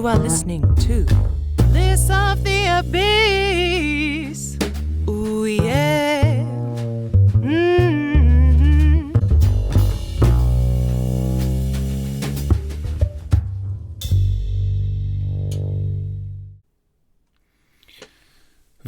You are listening to Bliss of the Abyss. Ooh, yeah. Mm-hmm.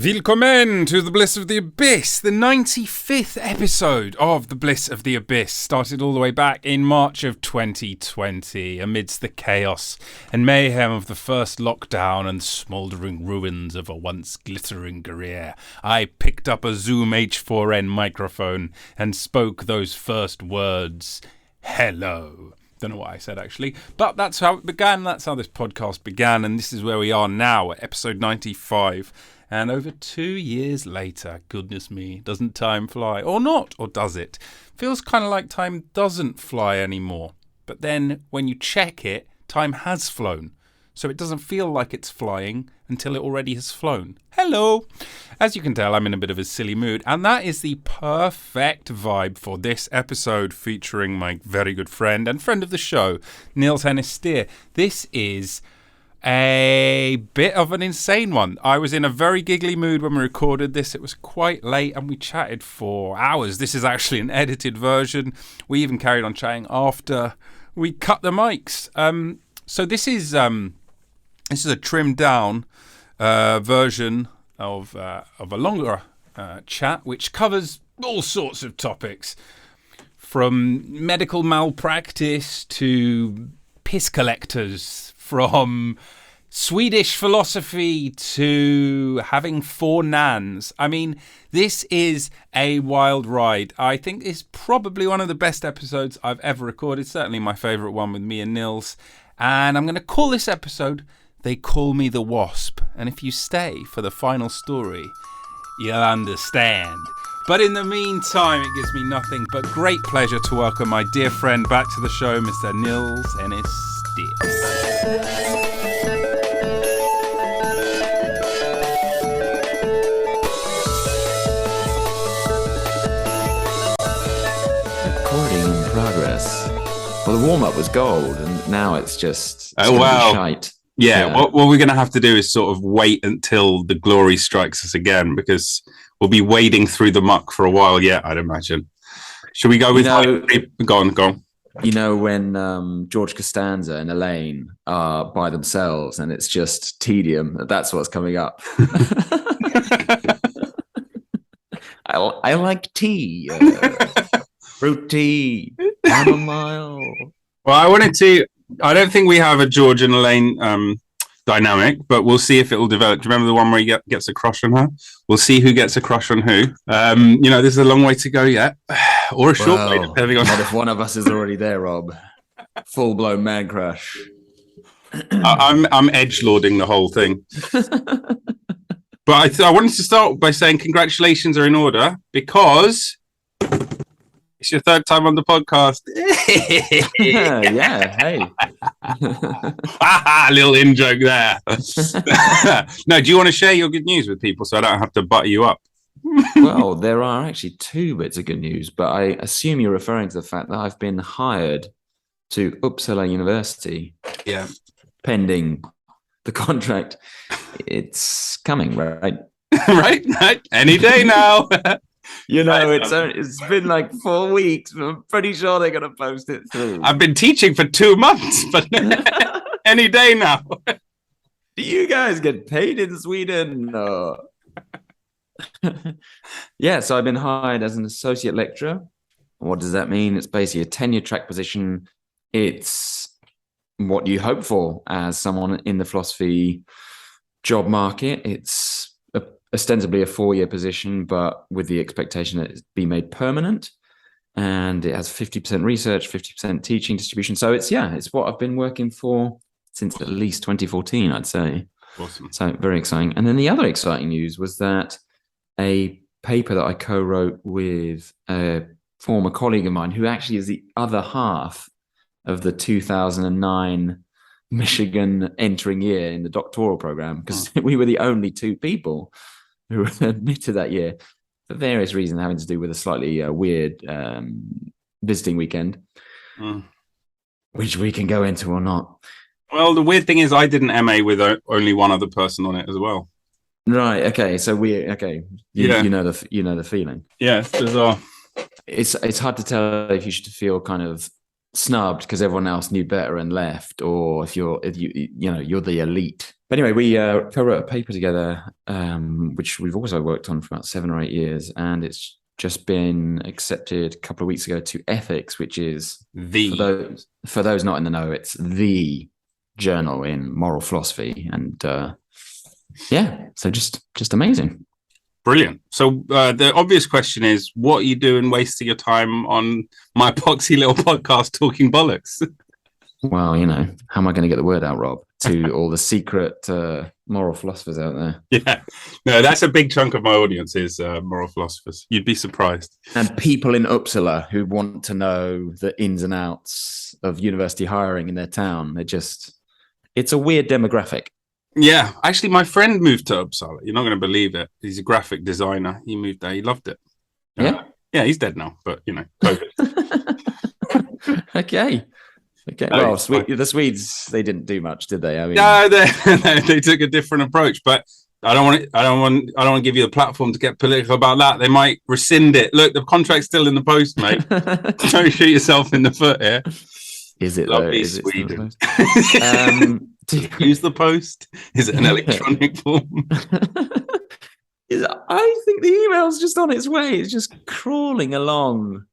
Willkommen to the Bliss of the Abyss, the 95th episode of the Bliss of the Abyss, started all the way back in March of 2020, amidst the chaos and mayhem of the first lockdown and smouldering ruins of a once glittering career. I picked up a Zoom H4n microphone and spoke those first words, hello. Don't know what I said actually, but that's how it began, that's how this podcast began, and this is where we are now at episode 95. And over 2 years later, goodness me, doesn't time fly? Or not, or does it? Feels kind of like time doesn't fly anymore. But then when you check it, time has flown. So it doesn't feel like it's flying until it already has flown. Hello! As you can tell, I'm in a bit of a silly mood. And that is the perfect vibe for this episode featuring my very good friend and friend of the show, Nils. This is a bit of an insane one. I was in a very giggly mood when we recorded this. It was quite late and we chatted for hours. This is actually an edited version. We even carried on chatting after we cut the mics. So this is a trimmed down version of a longer chat, which covers all sorts of topics, from medical malpractice to piss collectors, from Swedish philosophy to having 4 nans. I mean, this is a wild ride. I think it's probably one of the best episodes I've ever recorded. Certainly my favourite one with me and Nils. And I'm going to call this episode, They Call Me the Wasp. And if you stay for the final story, you'll understand. But in the meantime, it gives me nothing but great pleasure to welcome my dear friend back to the show, Mr. Nils Ennis. Recording in progress. Well, the warm-up was gold, and now it's just shite. Yeah, what we're going to have to do is sort of wait until the glory strikes us again, because we'll be wading through the muck for a while yet, I'd imagine. Should we go with... Go on. You know, when George Costanza and Elaine are by themselves and it's just tedium, that's what's coming up. I like tea. Fruit tea. Chamomile. Well, I don't think we have a George and Elaine dynamic, but we'll see if it will develop. Do you remember the one where he gets a crush on her? We'll see who gets a crush on who. There's a long way to go yet. Or a short way, depending on... What if one of us is already there, Rob? Full-blown man crush. I'm edgelording the whole thing. But I wanted to start by saying congratulations are in order, because it's your 3rd time on the podcast. Yeah, hey. Little in-joke there. No, do you want to share your good news with people so I don't have to butter you up? Well, there are actually 2 bits of good news, but I assume you're referring to the fact that I've been hired to Uppsala University. Yeah. Pending the contract. It's coming, right? right? Any day now. You know, it's been like 4 weeks, but I'm pretty sure they're going to post it through. I've been teaching for 2 months, but any day now. Do you guys get paid in Sweden? No. Yeah, so I've been hired as an associate lecturer. What does that mean? It's basically a tenure track position. It's what you hope for as someone in the philosophy job market. It's ostensibly a 4-year position, but with the expectation that it be made permanent. And it has 50% research, 50% teaching distribution. So it's what I've been working for since at least 2014, I'd say. Awesome. So very exciting. And then the other exciting news was that a paper that I co-wrote with a former colleague of mine, who actually is the other half of the 2009 Michigan entering year in the doctoral program, because we were the only 2 people who were admitted that year for various reasons having to do with a slightly weird visiting weekend, which we can go into or not. Well, the weird thing is, I did an MA with only one other person on it as well. Right. Okay. So Yeah. you know the feeling. Yeah, it's bizarre. It's hard to tell if you should feel kind of snubbed because everyone else knew better and left, or if you're the elite. But anyway, we co-wrote a paper together, which we've also worked on for about 7 or 8 years, and it's just been accepted a couple of weeks ago to Ethics, which is for those not in the know, it's the journal in moral philosophy, and so just amazing. Brilliant. So the obvious question is, what are you doing wasting your time on my epoxy little podcast talking bollocks? Well, how am I going to get the word out, Rob, to all the secret moral philosophers out there? Yeah. No, that's a big chunk of my audience is moral philosophers. You'd be surprised. And people in Uppsala who want to know the ins and outs of university hiring in their town. It's a weird demographic. Yeah, actually, my friend moved to Uppsala. You're not going to believe it. He's a graphic designer. He moved there. He loved it. Yeah? Yeah, he's dead now, but, COVID. Okay. Well, the Swedes, they didn't do much, did they? I mean, no, they took a different approach, but I don't want to give you the platform to get political about that. They might rescind it. Look, the contract's still in the post, mate. Don't shoot yourself in the foot here. Is it Lovely though? Sweden. Do you use the post? Is it an electronic form? I think the email's just on its way. It's just crawling along.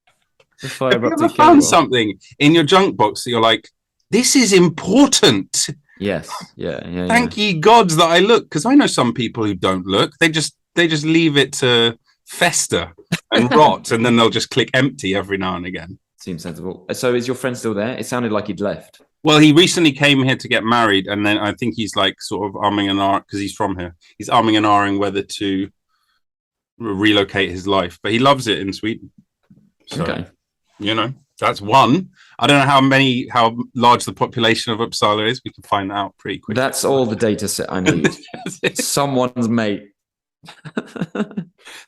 Have you ever found something in your junk box that you're like, this is important? Yes. Yeah. Thank ye gods that I look, because I know some people who don't look. They just leave it to fester and rot, and then they'll just click empty every now and again. Seems sensible. So is your friend still there? It sounded like he'd left. Well, he recently came here to get married, and then I think he's like sort of umming and ahhing, because he's from here. He's umming and ahhing whether to relocate his life, but he loves it in Sweden. So, okay. That's one. I don't know how large the population of Uppsala is. We can find that out pretty quickly. That's all the data set I need. Someone's mate.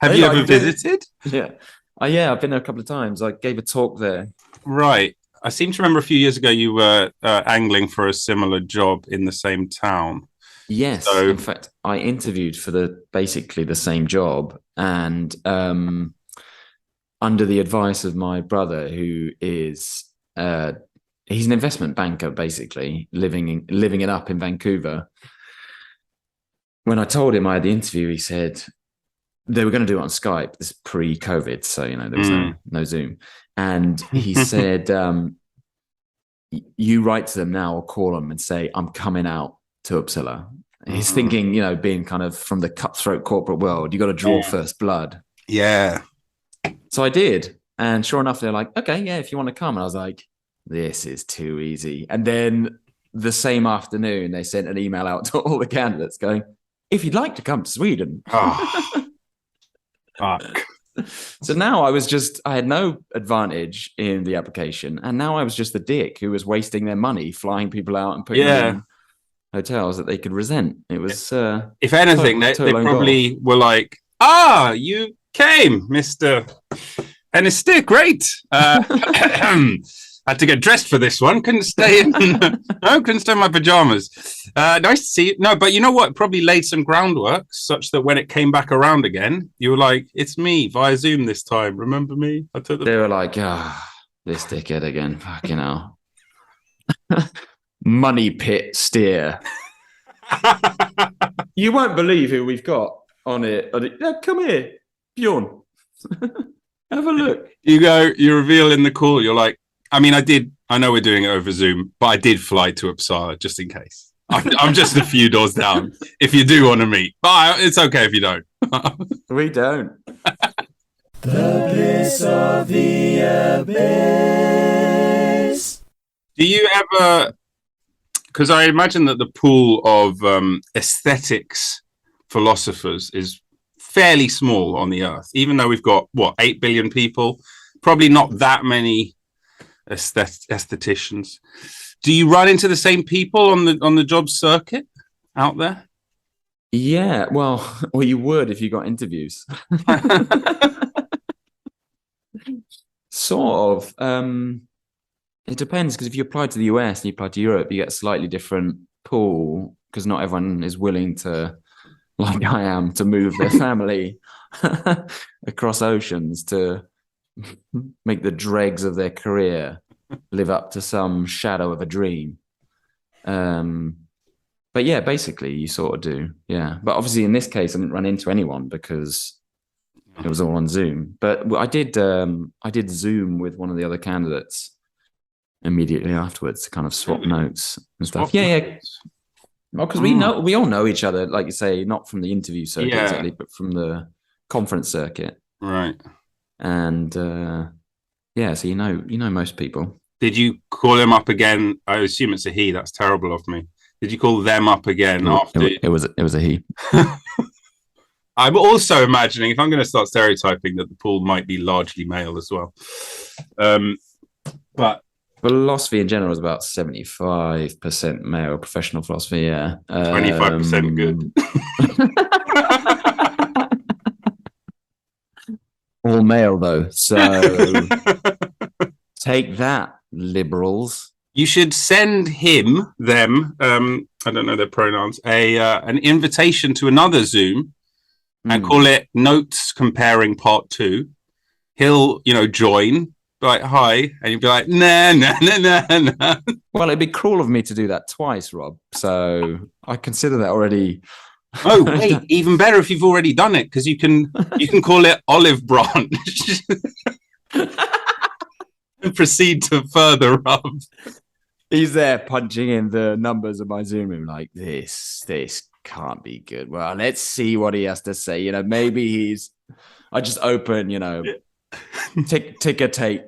Have you ever visited? Yeah. I've been there a couple of times. I gave a talk there. Right. I seem to remember a few years ago you were angling for a similar job in the same town. Yes. So, in fact, I interviewed for basically the same job, and under the advice of my brother, who is he's an investment banker, basically living it up in Vancouver. When I told him I had the interview, he said they were going to do it on Skype. This is pre-COVID, so there was no Zoom. And he said, "You write to them now or call them and say I'm coming out to Uppsala." And he's thinking, being kind of from the cutthroat corporate world, you got to draw first blood. Yeah. So I did, and sure enough, they're like, "Okay, yeah, if you want to come." And I was like, "This is too easy." And then the same afternoon, they sent an email out to all the candidates going, "If you'd like to come to Sweden." Oh, fuck. So now I had no advantage in the application, and now I was just the dick who was wasting their money flying people out and putting them in hotels that they could resent. It was, if anything, they probably were like, you came, Mr. Enniste, great. Had to get dressed for this one. Couldn't stay in my pajamas. Nice to see you. No, but you know what? Probably laid some groundwork such that when it came back around again, you were like, "It's me via Zoom this time. Remember me?" They were like, this dickhead again. Fucking hell. Money pit steer. You won't believe who we've got on it. Come here, Bjorn. Have a look. You reveal in the call, you're like, I know we're doing it over Zoom, but I did fly to Uppsala just in case. I'm just a few doors down if you do want to meet. But it's okay if you don't. We don't. The bliss of the abyss. Do you ever... Because I imagine that the pool of aesthetics philosophers is fairly small on the earth, even though we've got, 8 billion people? Probably not that many aestheticians. Do you run into the same people on the job circuit out there? Yeah, well, you would if you got interviews. Sort of. It depends, because if you apply to the US and you apply to Europe, you get a slightly different pool, because not everyone is willing to, like I am, to move their family across oceans to make the dregs of their career live up to some shadow of a dream. But yeah, basically you sort of do. Yeah. But obviously in this case, I didn't run into anyone because it was all on Zoom. But I did Zoom with one of the other candidates immediately afterwards to kind of swap notes and stuff. Yeah. Well, because we all know each other, like you say, not from the interview circuit exactly, but from the conference circuit. Right. And so you know most people. Did you call him up again? I assume it's a he. That's terrible of me. Did you call them up again after? It was a he. I'm also imagining, if I'm going to start stereotyping, that the pool might be largely male as well. But philosophy in general is about 75% male. Professional philosophy, 25% good. All male though, so take that, liberals. You should send them, I don't know their pronouns, an invitation to another Zoom and call it Notes Comparing Part 2. He'll, join, like, hi, and you'll be like, nah. Well, it'd be cruel of me to do that twice, Rob. So I consider that already. Oh, wait, even better if you've already done it, because you can call it Olive Branch and proceed to further rub. He's there punching in the numbers of my Zoom room like, this can't be good. Well, let's see what he has to say. Maybe I just open, ticker tape.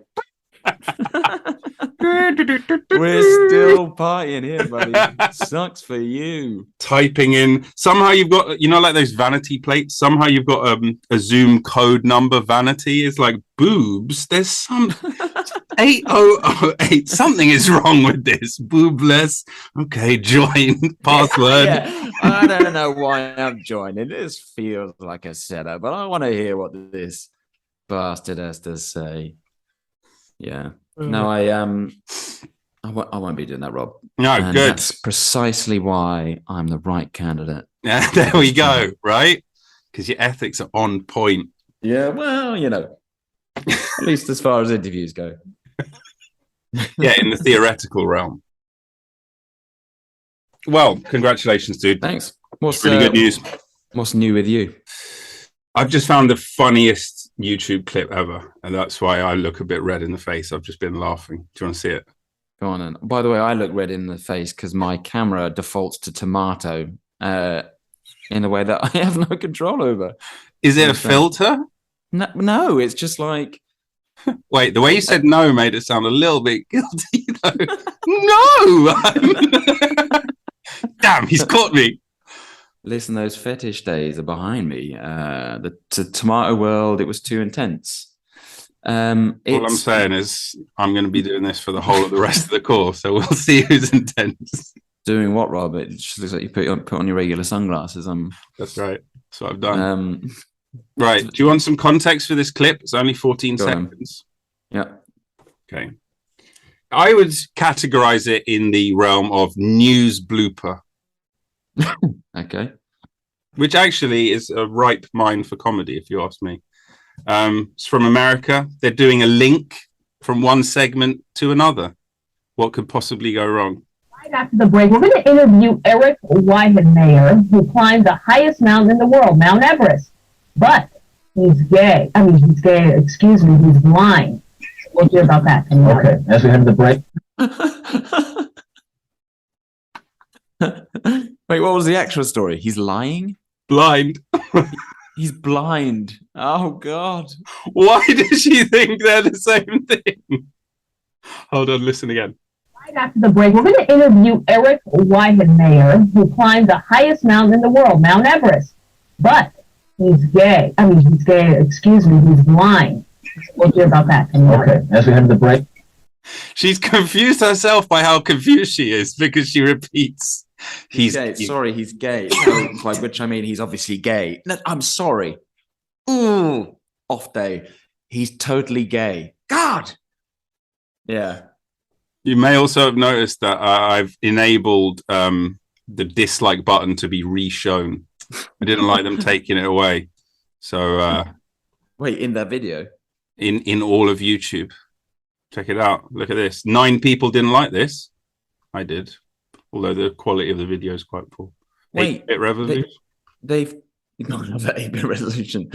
We're still partying here, buddy. Sucks for you. Typing in. Somehow you've got, like those vanity plates. Somehow you've got a Zoom code number vanity. It's like boobs. There's some 8008. Something is wrong with this. Boobless. Okay, join. Password. Yeah. I don't know why I'm joining. This feels like a setup, but I want to hear what this bastard has to say. Yeah. No, I won't be doing that, Rob. No, and good. That's precisely why I'm the right candidate. Yeah, there we go. Right? Because your ethics are on point. Yeah, well, at least as far as interviews go. Yeah, in the theoretical realm. Well, congratulations, dude. Thanks. What's really good news? What's new with you? I've just found the funniest YouTube clip ever, and that's why I look a bit red in the face. I've just been laughing. Do you want to see it? Go on. And by the way, I look red in the face because my camera defaults to tomato in a way that I have no control over. Is it a filter? No, it's just like... Wait, the way you said no made it sound a little bit guilty, though. No! Damn, he's caught me. Listen, those fetish days are behind me. The tomato world, it was too intense. All I'm saying is I'm going to be doing this for the whole of the rest of the course, so we'll see who's intense. Doing what, Rob? It just looks like you put on your regular sunglasses. That's right. That's what I've done. Right. Do you want some context for this clip? It's only 14 seconds. Yeah. Okay. I would categorize it in the realm of news blooper. Okay. Which actually is a ripe mine for comedy, if you ask me. It's from America. They're doing a link from one segment to another. What could possibly go wrong? Right after the break, we're going to interview Eric Weihenmayer, who climbed the highest mountain in the world, Mount Everest. But he's gay. He's gay. Excuse me, he's blind. We'll hear about that. Okay, as we head to the break. Wait, what was the actual story? He's lying? Blind. He's blind. Oh, God. Why does she think they're the same thing? Hold on, listen again. Right after the break, we're going to interview Eric Weihenmayer, who climbed the highest mountain in the world, Mount Everest. But he's gay. He's gay. Excuse me, he's blind. We'll hear about that. Okay, as we head to the break. She's confused herself by how confused she is because she repeats. He's gay. Sorry, he's gay. By which I mean he's obviously gay. No, I'm sorry. Ooh, off day. He's totally gay. God. Yeah. You may also have noticed that I've enabled the dislike button to be re-shown. I didn't like them taking it away. So wait, in that video? In all of YouTube. Check it out. Look at this. 9 people didn't like this. I did. Although the quality of the video is quite poor. Wait, 8-bit resolution. They've not that 8-bit resolution.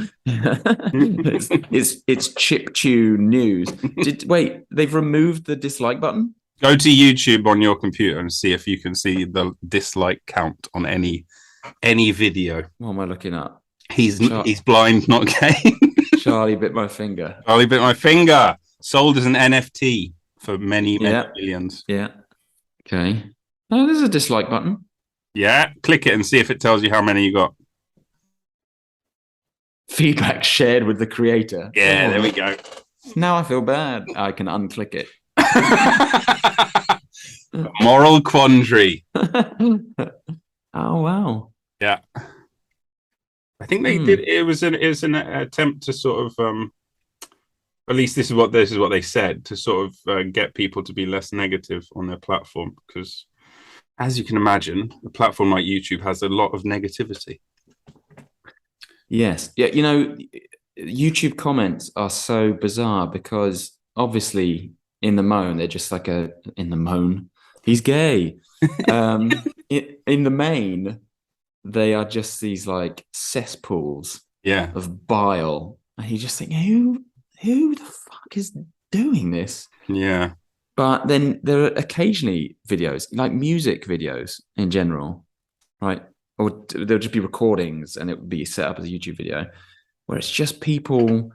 it's chiptune news. They've removed the dislike button? Go to YouTube on your computer and see if you can see the dislike count on any video. What am I looking at? He's blind, not gay. Charlie bit my finger. Charlie bit my finger. Sold as an NFT for many millions. Yeah. Okay. Oh, there's a dislike button. Yeah. Click it and see if it tells you how many you got. Feedback shared with the creator. Yeah, there we go. Now I feel bad. I can unclick it. Moral quandary. Oh, wow. Yeah. I think they did. It was an attempt to sort of, at least this is what they said, to sort of get people to be less negative on their platform, because, as you can imagine, a platform like YouTube has a lot of negativity. Yes. Yeah. YouTube comments are so bizarre because obviously in the moan, they're just like in the moan. He's gay. In the main, they are just these like cesspools of bile. And you just think, who the fuck is doing this? Yeah. But then there are occasionally videos, like music videos in general, right? Or there'll just be recordings and it would be set up as a YouTube video where it's just people.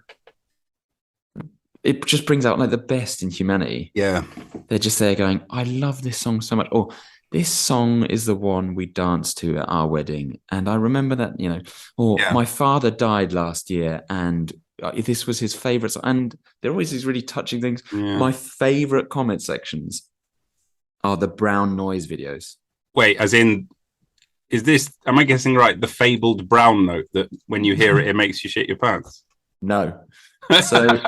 It just brings out like the best in humanity. Yeah. They're just there going, I love this song so much. Or this song is the one we danced to at our wedding. And I remember that, or my father died last year and this was his favorite song. And there are always these really touching things. Yeah. My favorite comment sections are the brown noise videos. Wait, as in, am I guessing right, the fabled brown note that when you hear it, it makes you shit your pants? No. So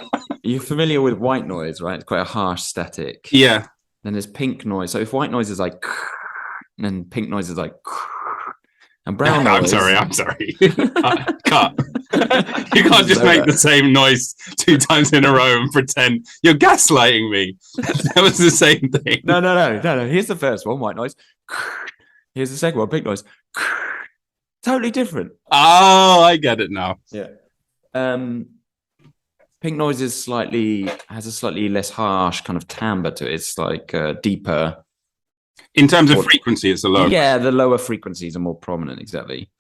you're familiar with white noise, right? It's quite a harsh static. Yeah. Then there's pink noise. So if white noise is like, and pink noise is like, and brown noise. I'm sorry. Cut. You can't just make the same noise 2 times in a row and pretend you're gaslighting me. That was the same thing. No. Here's the first one, white noise. Here's the second one, pink noise. Totally different. Oh, I get it now. Yeah. Pink noise has a slightly less harsh kind of timbre to it. It's like deeper. In terms of frequency, it's a lower. Yeah, the lower frequencies are more prominent, exactly.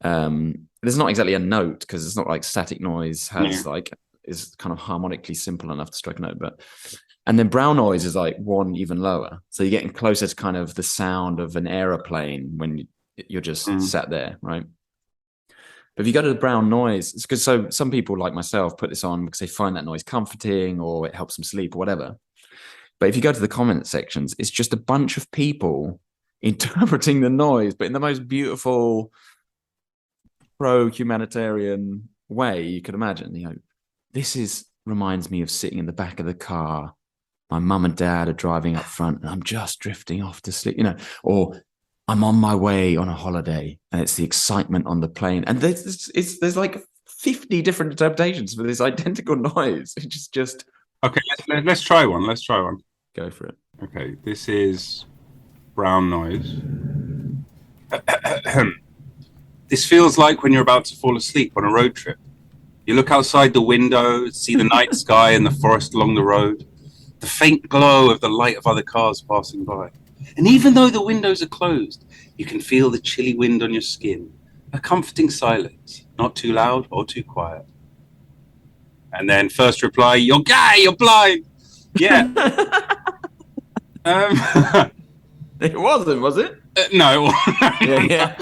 There's not exactly a note because it's not like static noise is kind of harmonically simple enough to strike a note. And then brown noise is like one even lower. So you're getting closer to kind of the sound of an aeroplane when you're just sat there, right? But if you go to the brown noise, it's because some people like myself put this on because they find that noise comforting or it helps them sleep or whatever. But if you go to the comment sections, it's just a bunch of people interpreting the noise, but in the most beautiful pro-humanitarian way you could imagine. This reminds me of sitting in the back of the car. My mum and dad are driving up front and I'm just drifting off to sleep, or I'm on my way on a holiday and it's the excitement on the plane. And there's like 50 different interpretations for this identical noise. It's just... Okay, let's try one. Go for it. Okay, this is brown noise. This feels like when you're about to fall asleep on a road trip. You look outside the window, see the night sky and the forest along the road, the faint glow of the light of other cars passing by. And even though the windows are closed, you can feel the chilly wind on your skin, a comforting silence, not too loud or too quiet. And then first reply, you're gay, you're blind. Yeah. It wasn't, was it? No. Yeah.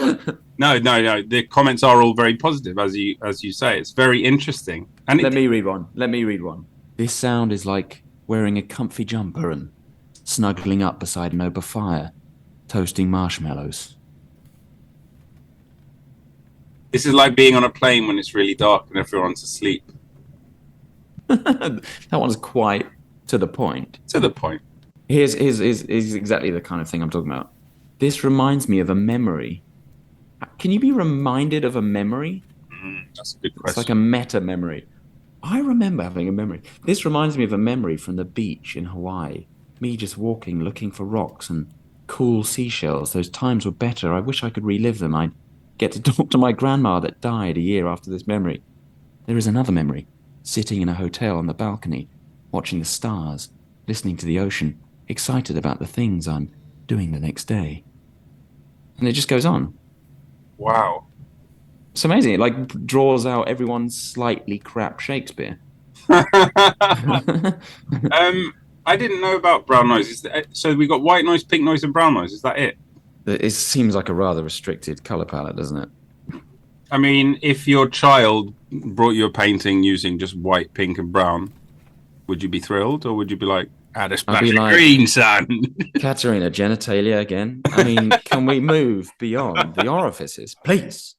No. The comments are all very positive, as you say. It's very interesting. And Let me read one. This sound is like wearing a comfy jumper and snuggling up beside an open fire, toasting marshmallows. This is like being on a plane when it's really dark and everyone's asleep. That one's quite to the point. To the point. Here's exactly the kind of thing I'm talking about. This reminds me of a memory. Can you be reminded of a memory? That's a good It's like question. a meta memory. I remember having a memory. This reminds me of a memory from the beach in Hawaii. Me just walking, looking for rocks and cool seashells. Those times were better. I wish I could relive them. I'd get to talk to my grandma that died a year after this memory. There is another memory, sitting in a hotel on the balcony, watching the stars, listening to the ocean, excited about the things I'm doing the next day. And it just goes on. Wow. It's amazing. It like draws out everyone's slightly crap Shakespeare. I didn't know about brown noise. So we got white noise, pink noise, and brown noise. Is that it? It seems like a rather restricted color palette, doesn't it? I mean, if your child brought you a painting using just white, pink, and brown, would you be thrilled, or would you be like, add a splash of green, son? Katerina, genitalia again. I mean, can we move beyond the orifices, please?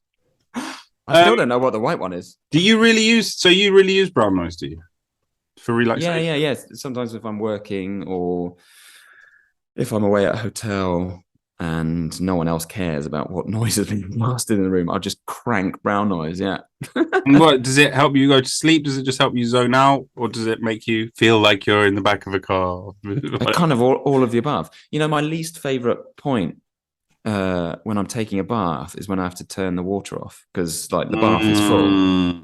I still don't know what the white one is. Do you really use? So you really use brown noise? Do you for relaxation? Yeah. Sometimes if I'm working or if I'm away at a hotel and no one else cares about what noise is being blasted in the room, I'll just crank brown noise. Yeah. And what does it help you go to sleep? Does it just help you zone out, or does it make you feel like you're in the back of a car? Kind of all of the above. You know, my least favorite point when I'm taking a bath is when I have to turn the water off because like the bath is full.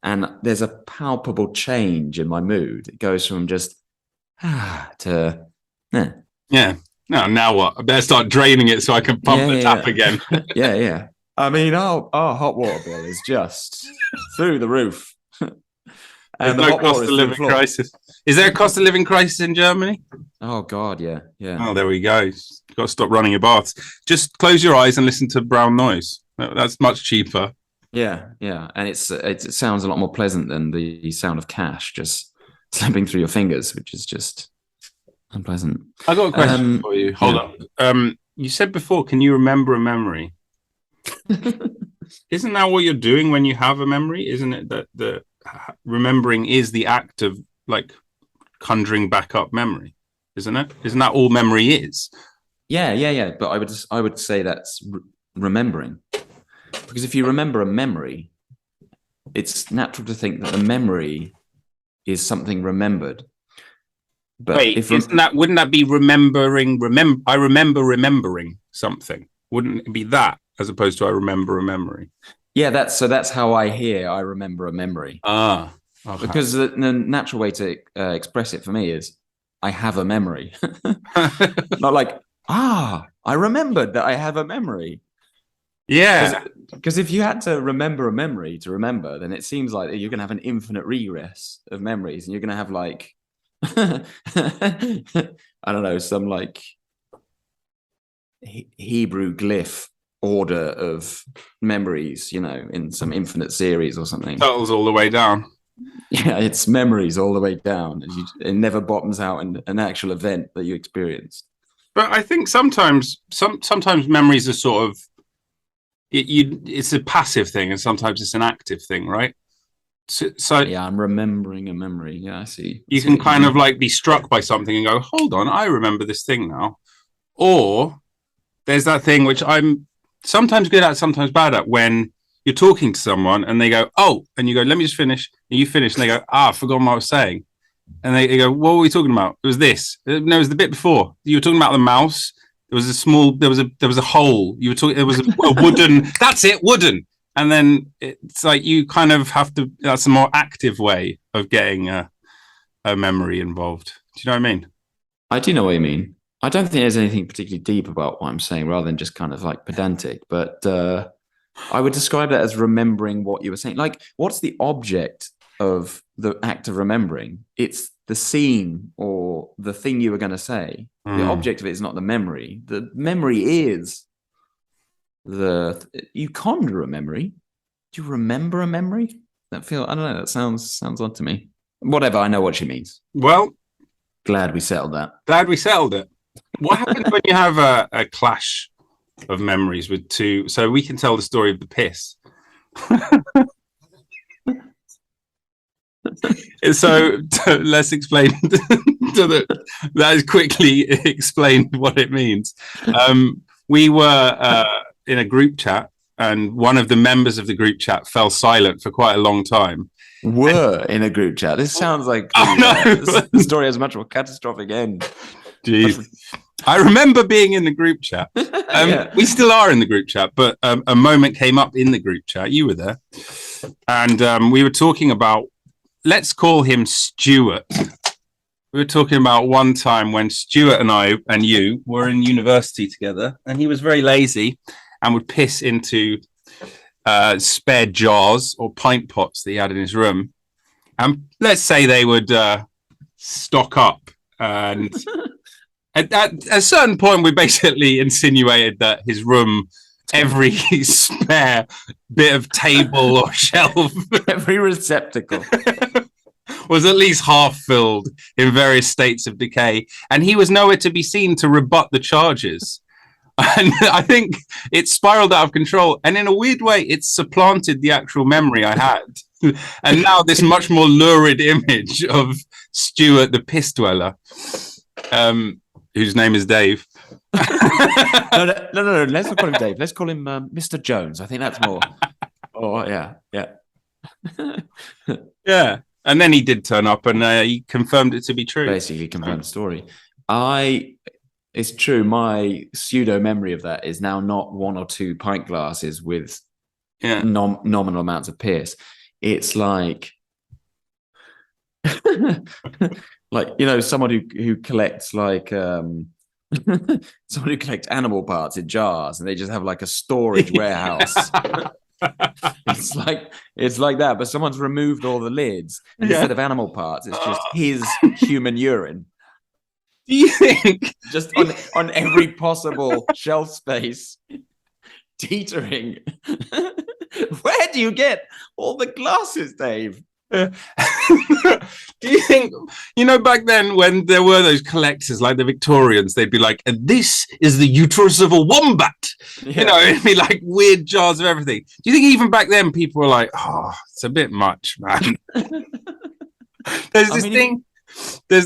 And there's a palpable change in my mood. It goes from just to Yeah. No, now what? I better start draining it so I can pump the tap again. Yeah. I mean, our hot water bill is just through the roof. There's no cost of living crisis. Is there a cost of living crisis in Germany? Oh God, yeah. Oh, there we go. You've got to stop running your baths. Just close your eyes and listen to brown noise. That's much cheaper. Yeah, and it sounds a lot more pleasant than the sound of cash just slipping through your fingers, which is just unpleasant. I got a question for you. Hold on. You said before, can you remember a memory? Isn't that what you're doing when you have a memory? Isn't it that the remembering is the act of like conjuring back up memory? Isn't it? Isn't that all memory is? Yeah. But I would say that's remembering. Because if you remember a memory, it's natural to think that the memory is something remembered. But wait, wouldn't that be remembering? I remember remembering something. Wouldn't it be that as opposed to I remember a memory? Yeah, that's how I hear I remember a memory. Okay. Because the natural way to express it for me is I have a memory. Not like, I remembered that I have a memory. Yeah. Because if you had to remember a memory to remember, then it seems like you're going to have an infinite regress of memories and you're going to have like, I don't know, some like Hebrew glyph order of memories, you know, in some infinite series or something. Totals all the way down. Yeah, it's memories all the way down. It never bottoms out in an actual event that you experienced. But I think sometimes memories are sort of it's a passive thing, and sometimes it's an active thing, right? So yeah, I'm remembering a memory. Yeah, I see. You can kind of like be struck by something and go, hold on, I remember this thing now. Or there's that thing which I'm sometimes good at, sometimes bad at, when you're talking to someone and they go, oh, and you go, let me just finish. And you finish and they go, I've forgotten what I was saying. And they go, what were we talking about? It was this. No, it was the bit before. You were talking about the mouse. There was a hole. You were talking, there was a wooden, that's it, wooden. And then it's like you kind of have to, that's a more active way of getting a memory involved. Do you know what I mean? I do know what you mean. I don't think there's anything particularly deep about what I'm saying, rather than just kind of like pedantic. But I would describe that as remembering what you were saying. Like, what's the object of the act of remembering? It's the scene or the thing you were going to say. The object of it is not the memory. The memory is you conjure a memory. Do you remember a memory? I don't know. That sounds odd to me. Whatever. I know what she means. Well, glad we settled that. Glad we settled it. What happens when you have a clash of memories with two? So we can tell the story of the piss. So let's explain That is quickly explained what it means. We were in a group chat, and one of the members of the group chat fell silent for quite a long time. Were in a group chat. This sounds like the story has a much more catastrophic end. Jeez. I remember being in the group chat. We still are in the group chat, but a moment came up in the group chat. You were there. And we were talking about, let's call him Stuart. We were talking about one time when Stuart and I and you were in university together, and he was very lazy and would piss into spare jars or pint pots that he had in his room. And let's say they would stock up. And at a certain point, we basically insinuated that his room, every spare bit of table or shelf, Every receptacle. was at least half filled in various states of decay. And he was nowhere to be seen to rebut the charges. And I think it spiraled out of control. And in a weird way, it supplanted the actual memory I had. And now this much more lurid image of Stuart, the piss dweller, whose name is Dave. No. Let's not call him Dave. Let's call him Mr. Jones. I think that's more. Oh, yeah. Yeah. And then he did turn up, and he confirmed it to be true. Basically confirmed the story. It's true. My pseudo memory of that is now not one or two pint glasses with nominal amounts of piss. It's like, someone who collects someone who collects animal parts in jars, and they just have like a storage warehouse. It's like that, but someone's removed all the lids, and instead of animal parts, it's just his human urine. Do you think just on every possible shelf space, teetering? Where do you get all the glasses, Dave? Do you think, back then when there were those collectors like the Victorians, they'd be like, and this is the uterus of a wombat. It'd be like weird jars of everything. Do you think even back then people were like, oh, it's a bit much, man? There's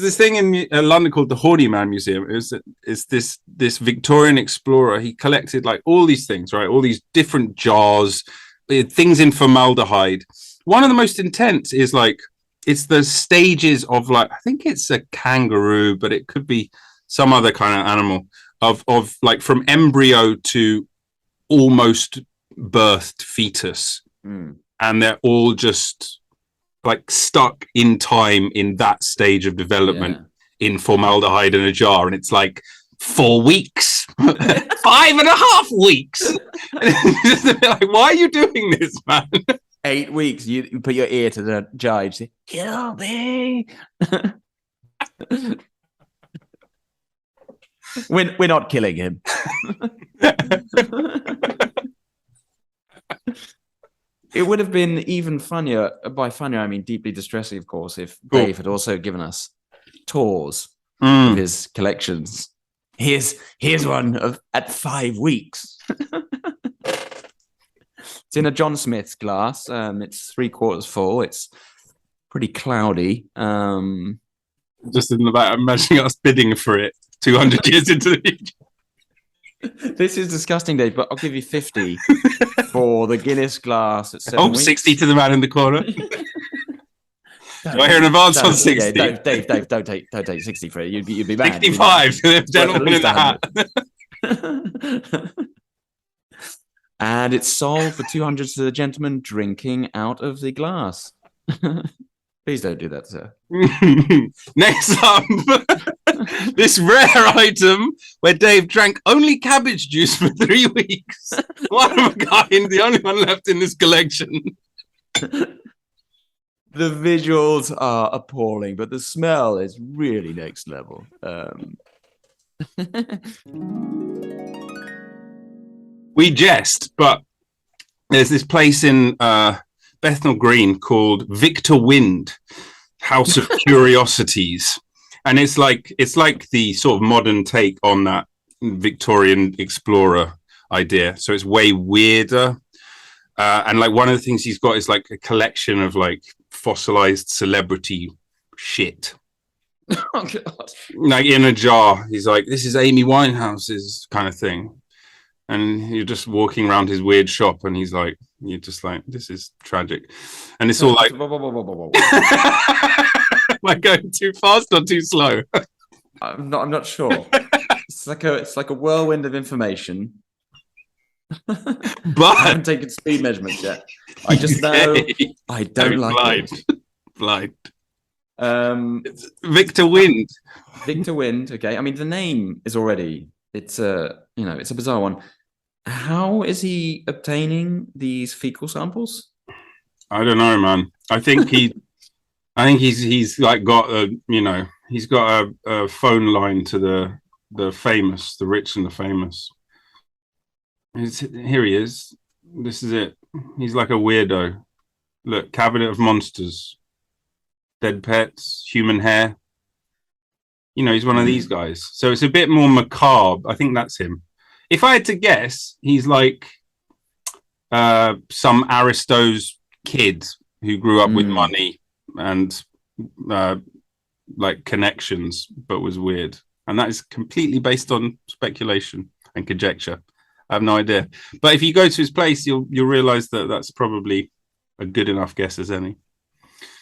this thing in London called the Horny Man Museum. It's this Victorian explorer. He collected like all these things, right? All these different jars, things in formaldehyde. One of the most intense is like, it's the stages of like, I think it's a kangaroo, but it could be some other kind of animal of like from embryo to almost birthed fetus. And they're all just like stuck in time in that stage of development in formaldehyde in a jar. And it's like 4 weeks, 5.5 weeks. Just a bit like, why are you doing this, man? 8 weeks. You put your ear to the jar. You say, "Kill me." We're not killing him. It would have been even funnier. By funnier, I mean deeply distressing, of course, if Dave had also given us tours of his collections. Here's one at 5 weeks. It's in a John Smith's glass. It's 3/4 full. It's pretty cloudy. Just in the back, I'm imagining us bidding for it 200 years into the future. This is disgusting, Dave, but I'll give you 50 for the Guinness glass at 7 weeks. 60 to the man in the corner. Do I hear an advance on 60? Yeah, Dave, don't take 60 for it. You'd be mad. 65 for the gentleman in the hat. And it's sold for 200 to the gentleman drinking out of the glass. Please don't do that, sir. Next up, this rare item where Dave drank only cabbage juice for 3 weeks. One of a kind, the only one left in this collection. The visuals are appalling, but the smell is really next level. We jest, but there's this place in Bethnal Green called Victor Wind, House of Curiosities, and it's like the sort of modern take on that Victorian explorer idea. So it's way weirder, and like one of the things he's got is like a collection of like fossilized celebrity shit. Oh God! like in a jar. He's like, "This is Amy Winehouse's kind of thing," and you're just walking around his weird shop, and he's like, "You're just like, this is tragic," and it's all like, Whoa. am I going too fast or too slow? I'm not sure. It's like a whirlwind of information. But I haven't taken speed measurements yet. I just know I don't like blind. it. Blind. It's Victor Wind. Victor Wind. Okay, I mean the name is already it's a bizarre one. How is he obtaining these fecal samples? I don't know, man. I think he's like got he's got a phone line to the famous, the rich and the famous. Here he is. This is it. He's like a weirdo. Look, cabinet of monsters, dead pets, human hair. He's one of these guys. So it's a bit more macabre. I think that's him. If I had to guess, he's like some Aristo's kid who grew up with money and like connections, but was weird. And that is completely based on speculation and conjecture. I have no idea. But if you go to his place, you'll realize that that's probably a good enough guess as any.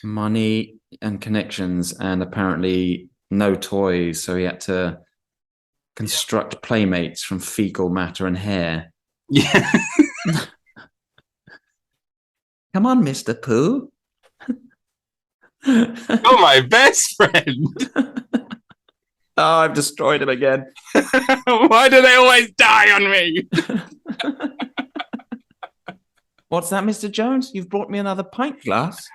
Money and connections, and apparently no toys, so he had to construct playmates from fecal matter and hair. Yeah. Come on, Mr. Pooh. You're my best friend. Oh, I've destroyed him again. Why do they always die on me? What's that, Mr. Jones? You've brought me another pint glass.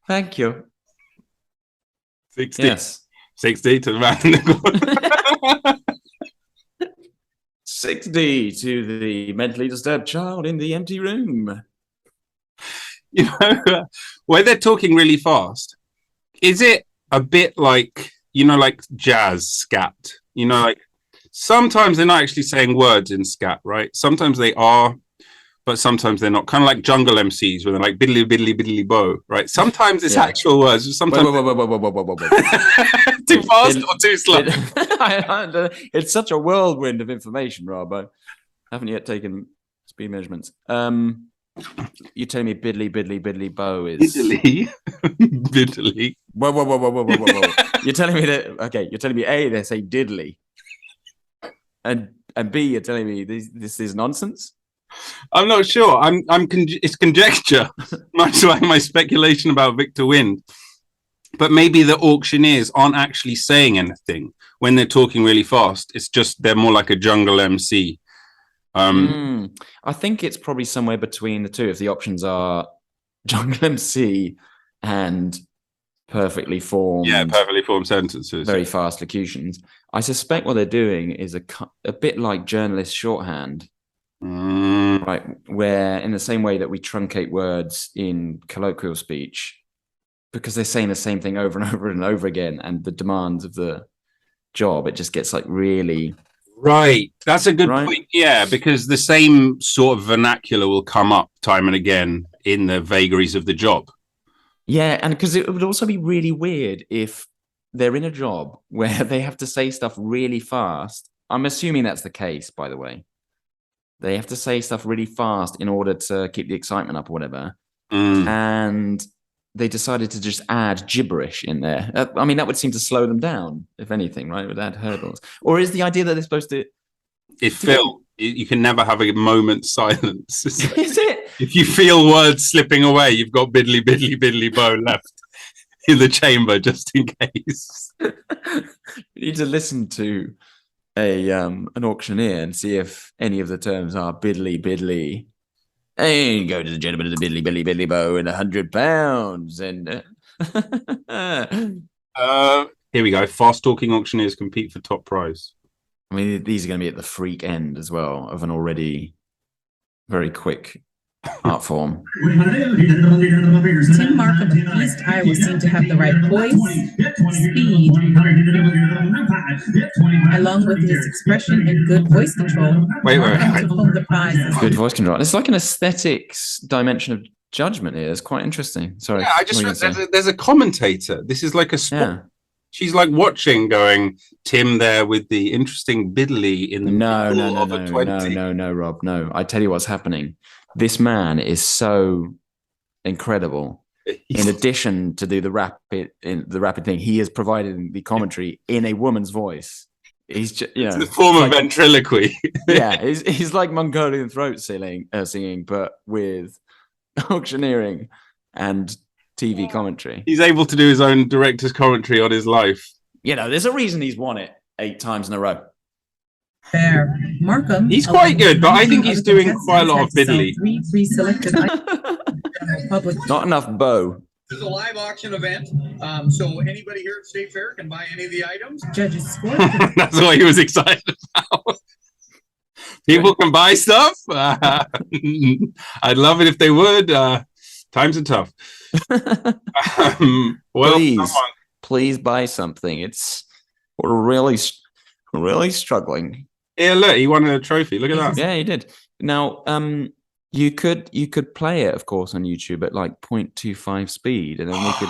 Thank you. 60. Yes. 60 to the man in the corner. 60 to the mentally disturbed child in the empty room. Where they're talking really fast, is it a bit like, like jazz scat? Like sometimes they're not actually saying words in scat, right? Sometimes they are, but sometimes they're not. Kind of like jungle MCs where they're like biddly, biddly, biddly bow, right? Sometimes it's actual words. Sometimes Whoa. too fast or too slow. It's such a whirlwind of information, Rob. I haven't yet taken speed measurements. You're telling me biddly bow is Biddly. Whoa. You're telling me that you're telling me A, they say diddly. And B, you're telling me this is nonsense? I'm not sure. It's conjecture, much like my speculation about Victor Wind. But maybe the auctioneers aren't actually saying anything when they're talking really fast. It's just they're more like a jungle MC. I think it's probably somewhere between the two. If the options are jungle MC and perfectly formed sentences, very fast locutions, I suspect what they're doing is a bit like journalist shorthand, right? Where in the same way that we truncate words in colloquial speech, because they're saying the same thing over and over and over again, and the demands of the job, it just gets like really. Right. That's a good point. Yeah, because the same sort of vernacular will come up time and again in the vagaries of the job. Yeah, and because it would also be really weird if they're in a job where they have to say stuff really fast. I'm assuming that's the case, by the way. They have to say stuff really fast in order to keep the excitement up or whatever. And they decided to just add gibberish in there. I mean, that would seem to slow them down, if anything, right? It would add hurdles. Or is the idea that they're supposed to... You can never have a moment's silence. Is it? If you feel words slipping away, you've got biddly bow left in the chamber just in case. You need to listen to an auctioneer and see if any of the terms are biddly. And go to the gentleman of the biddly bow and £100 and here we go. Fast talking auctioneers compete for top prize. I mean, these are going to be at the freak end as well of an already very quick art form. Tim Mark of East Iowa seemed to have the right voice, speed, along with his expression and good voice control. Wait. To hold the prizes. Good voice control. It's like an aesthetics dimension of judgment here. It's quite interesting. Sorry. Yeah, I just what were you gonna say? there's a commentator. This is like a sport. Yeah. She's like watching, going, Tim there with the interesting biddly in the middle of a 20. No, Rob. No. I tell you what's happening. This man is so incredible. In addition to do the rapid thing, he has provided the commentary in a woman's voice. He's just, It's a form of ventriloquy. Yeah, he's like Mongolian throat singing, but with auctioneering and TV commentary. He's able to do his own director's commentary on his life. You know, there's a reason he's won it 8 times in a row. Fair. Markham. He's quite good, but I think he's doing quite a lot of biddly. 3 pre-selected public. Not enough bow. This is a live auction event, so anybody here at State Fair can buy any of the items. Judges score. That's what he was excited about. People can buy stuff. I'd love it if they would. Times are tough. Well, please buy something. We're really struggling. Yeah, look, he won a trophy. Look at that. Yeah, he did. Now, you could play it, of course, on YouTube at like 0.25 speed, and then we could.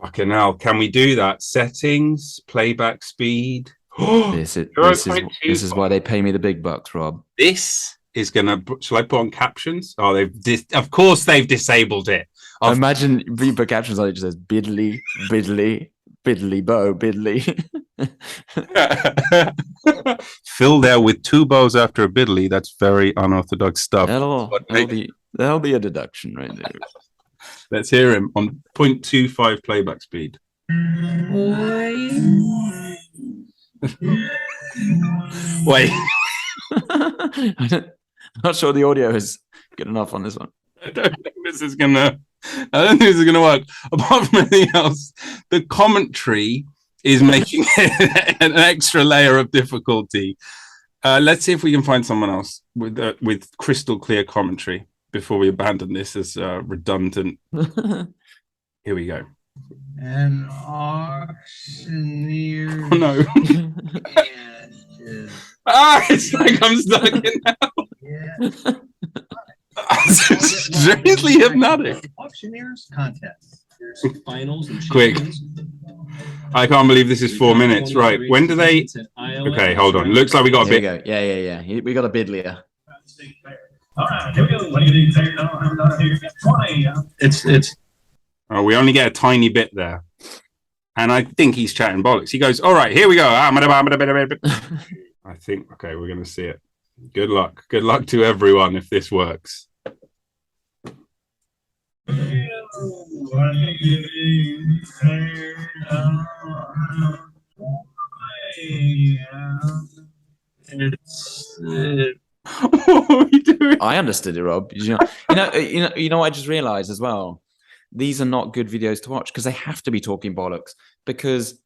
Fucking hell! Can we do that? Settings, playback speed. This is why they pay me the big bucks, Rob. This is gonna. Shall I put on captions? Oh, of course they've disabled it. Imagine you put captions on it. It just says biddly, biddly, biddly bow, biddly. Phil there with 2 bows after a biddly. That's very unorthodox stuff. That'll be a deduction right there. Let's hear him on 0.25 playback speed. Wait. I'm not sure the audio is good enough on this one. I don't think this is gonna work. Apart from anything else, the commentary is making it an extra layer of difficulty. Let's see if we can find someone else with crystal clear commentary before we abandon this as redundant. Here we go. An auctioneer. Oh no. It's like I'm stuck in now. Yeah. Strangely hypnotic. Auctioneers contest. There's finals and Quick. I can't believe this is 4 minutes. Right. When do they? Okay, hold on. Looks like we got a bit. Here we go. Yeah. We got a bidlier. All right, here we go. What do you think? It's. Oh, we only get a tiny bit there. And I think he's chatting bollocks. He goes, all right, here we go. I think, okay, we're going to see it. Good luck. Good luck to everyone if this works. What are we doing? I understood it, Rob. You know. I just realized as well. These are not good videos to watch because they have to be talking bollocks. Because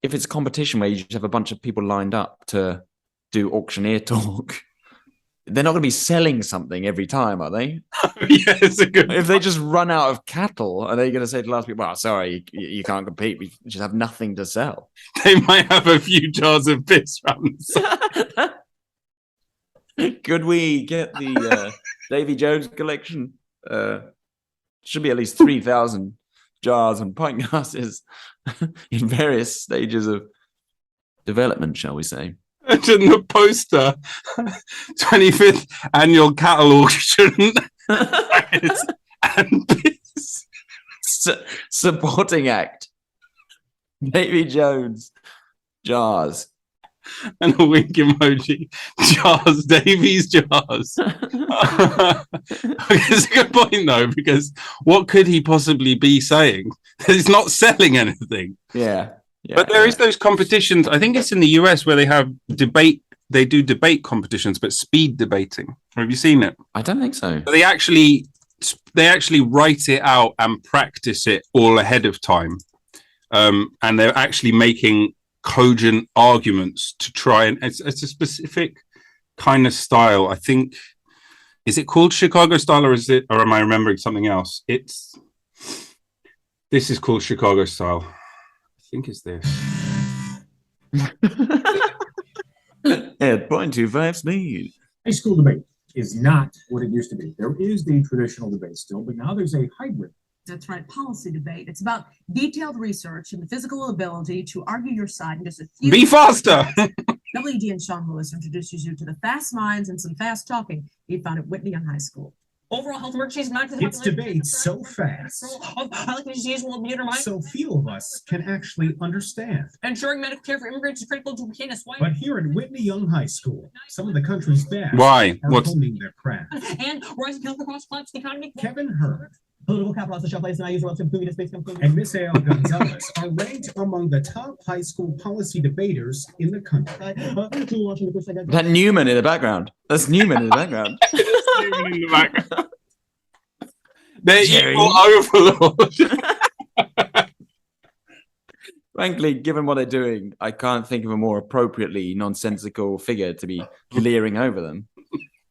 if it's a competition where you just have a bunch of people lined up to do auctioneer talk, they're not going to be selling something every time, are they? Yeah, it's a good. If they just run out of cattle, are they going to say to the last people, "Well, sorry, you can't compete. We just have nothing to sell." They might have a few jars of piss rounds. Could we get the Davey Jones collection? Should be at least 3,000 jars and pint glasses in various stages of development, shall we say? Imagine the poster, 25th annual cattle auction. And piss. Supporting act. Davey Jones jars. And a wink emoji. Jars, Davey's jars. It's a good point though, because what could he possibly be saying? He's not selling anything. Yeah. But there is those competitions. I think it's in the US where they have debate. They do debate competitions, but speed debating. Have you seen it? I don't think so. They actually write it out and practice it all ahead of time, and they're actually making cogent arguments to try and it's a specific kind of style. I think, is it called Chicago style or am I remembering something else? This is called Chicago style. I think it's this. At 0.25 speed. High school debate. is not what it used to be. There is the traditional debate still, but now there's a hybrid. That's right, policy debate. It's about detailed research and the physical ability to argue your side in just a few. Be faster. WD and Sean Lewis introduces you to the fast minds and some fast talking he found at Whitney Young High School. Overall health emergencies, It's debate so fast, so few of us can actually understand. Ensuring medical care for immigrants is critical to obtain a swipe. But here at Whitney Young High School, some of the country's best Why? are What's honing their craft. And rising health costs collapse the economy. Kevin Hurd Political capital as the shelf place, and I use relative movie to space and Miss A.L. Gonzalez are ranked among the top high school policy debaters in the country. That Newman in the background. That's Newman in the background. Newman in the background. They're Jerry. evil overlord. Frankly, given what they're doing, I can't think of a more appropriately nonsensical figure to be leering over them.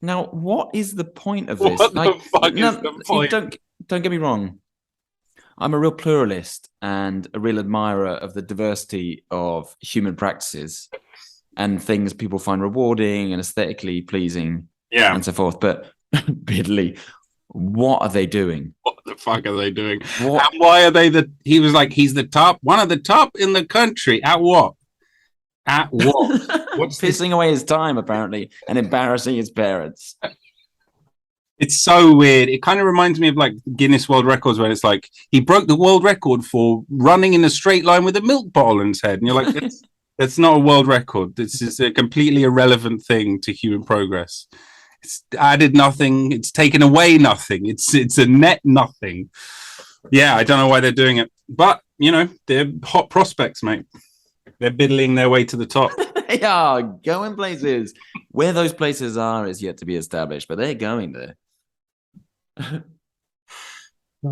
Now, what is the point of this? What the fuck is the point? Don't get me wrong. I'm a real pluralist and a real admirer of the diversity of human practices and things people find rewarding and aesthetically pleasing and so forth. But Bidley, what are they doing? What the fuck are they doing? What? And why are they he was like, he's the top, one of the top in the country. At what? At what? What's Pissing away his time, apparently, and embarrassing his parents. It's so weird. It kind of reminds me of like Guinness World Records, where it's like he broke the world record for running in a straight line with a milk bottle in his head. And you're like, that's not a world record. This is a completely irrelevant thing to human progress. It's added nothing. It's taken away nothing. It's a net nothing. Yeah, I don't know why they're doing it. But, you know, they're hot prospects, mate. They're biddling their way to the top. They are going places. Where those places are is yet to be established, but they're going there.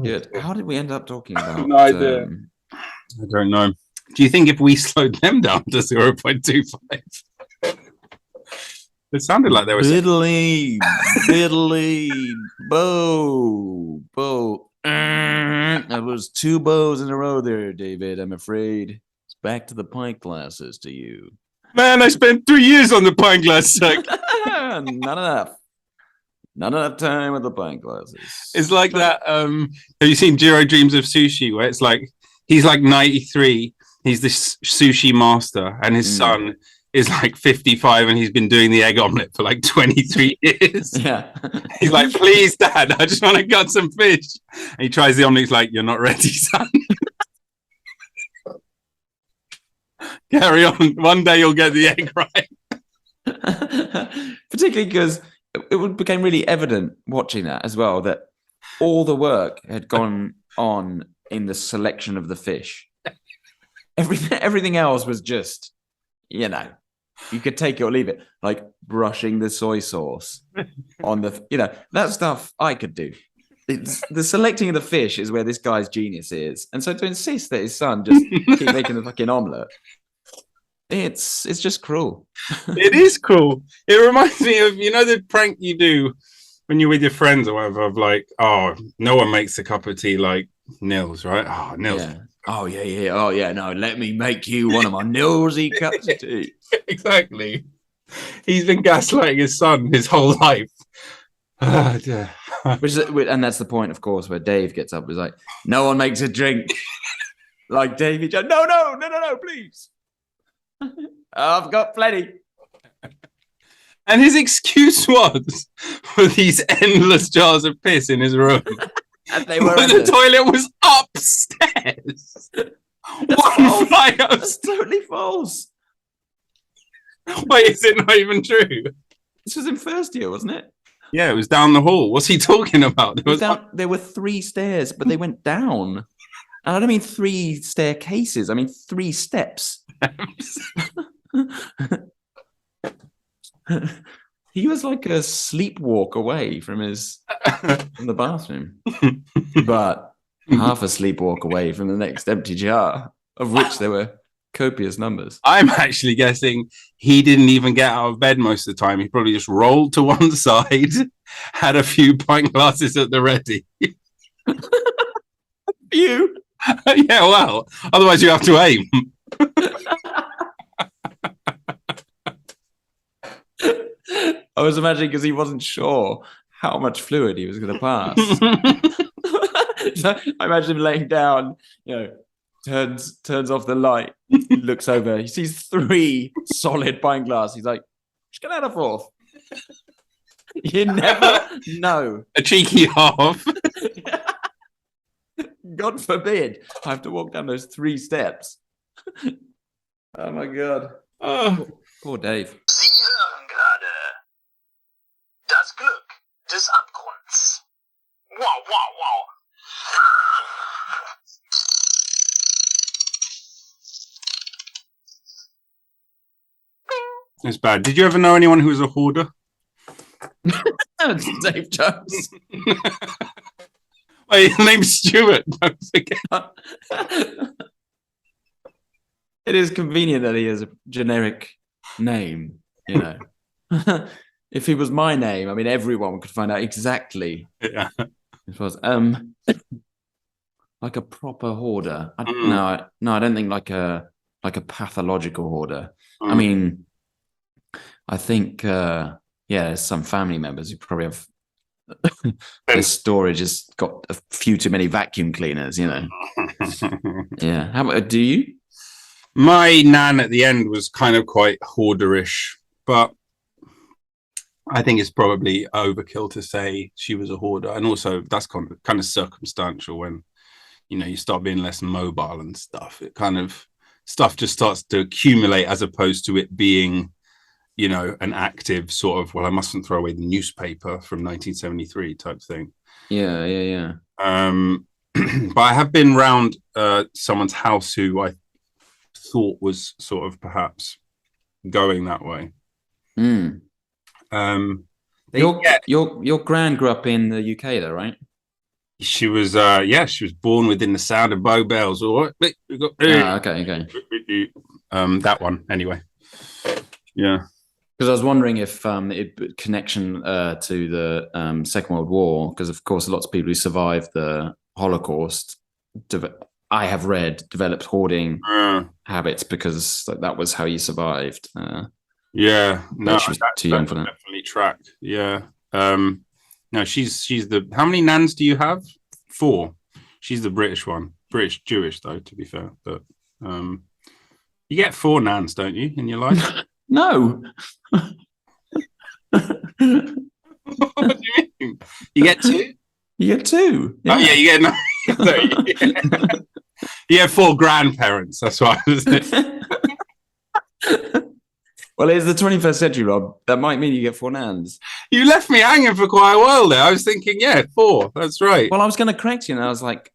Good. How did we end up talking about? No idea. I don't know. Do you think if we slowed them down to 0.25? It sounded like they were Biddly, bow. That was 2 bows in a row there, David. I'm afraid. It's back to the pint glasses to you. Man, I spent 3 years on the pint glass sack. Not enough time with the pint glasses. It's like that. Have you seen Jiro Dreams of Sushi? Where it's like he's like 93. He's this sushi master, and his son is like 55, and he's been doing the egg omelet for like 23 years. Yeah. He's like, please, Dad, I just want to gut some fish. And he tries the omelet. He's like, you're not ready, son. Carry on. One day you'll get the egg right. Particularly because it became really evident watching that as well, that all the work had gone on in the selection of the fish. Everything else was just, you know, you could take it or leave it, like brushing the soy sauce on the, you know, that stuff I could do. It's the selecting of the fish is where this guy's genius is. And so to insist that his son just keep making the fucking omelette, it's just cruel. It is cruel. It reminds me of, you know, the prank you do when you're with your friends or whatever, of like, oh, no one makes a cup of tea like Nils, right? Oh, Nils. Yeah. Oh, yeah. Oh, yeah. No, let me make you one of my Nilsy cups of tea. Exactly. He's been gaslighting his son his whole life. Yeah. And that's the point, of course, where Dave gets up and is like, no one makes a drink like Davey. No, please. I've got plenty. And his excuse was for these endless jars of piss in his room. And they were the toilet was upstairs. One flight upstairs. That's totally false. Wait, is it not even true? This was in first year, wasn't it? Yeah, it was down the hall. What's he talking about? There were 3 stairs, but they went down. And I don't mean 3 staircases. I mean 3 steps. He was like a sleepwalk away from the bathroom, but half a sleepwalk away from the next empty jar, of which there were copious numbers. I'm actually guessing he didn't even get out of bed most of the time. He probably just rolled to one side, had a few pint glasses at the ready. You? Yeah, well, otherwise you have to aim. I was imagining because he wasn't sure how much fluid he was going to pass. So I imagine him laying down, turns off the light, looks over, he sees 3 solid pint glasses. He's like, just get out of 4th. You never know. A cheeky half. God forbid I have to walk down those 3 steps. Oh my God. Poor Dave. Sie hören gerade das Glück des Abgrunds. Wow, wow, wow. It's bad. Did you ever know anyone who was a hoarder? Dave Jones. Wait, his name's Stuart. Don't forget. It is convenient that he has a generic name, If he was my name, I mean, everyone could find out exactly. Yeah. It was like a proper hoarder. No, I don't think like a pathological hoarder. I mean, I think there's some family members who probably have their storage has got a few too many vacuum cleaners, Yeah. How about do you? My nan at the end was kind of quite hoarderish, but I think it's probably overkill to say she was a hoarder. And also that's kind of circumstantial when, you start being less mobile and stuff. It kind of stuff just starts to accumulate as opposed to it being, an active sort of, well, I mustn't throw away the newspaper from 1973 type thing. Yeah. But I have been round someone's house who I thought was sort of perhaps going that way. Your gran grew up in the UK though, right? She was she was born within the sound of bow bells. All right. Okay. That one anyway. Yeah. Because I was wondering if connection to the Second World War, because of course lots of people who survived the Holocaust, I have read, developed hoarding habits because that was how you survived. Yeah, no, she was too young for that. Definitely tracked. Yeah. No, she's the. How many nans do you have? 4. She's the British one. British Jewish though, to be fair. But you get 4 nans, don't you, in your life? No. What do you mean? You get 2? You get 2. Yeah. Oh yeah, you get no. You have 4 grandparents. That's why. Well, it's the 21st century, Rob. That might mean you get 4 nans. You left me hanging for quite a while there. I was thinking, 4. That's right. Well, I was going to correct you, and I was like,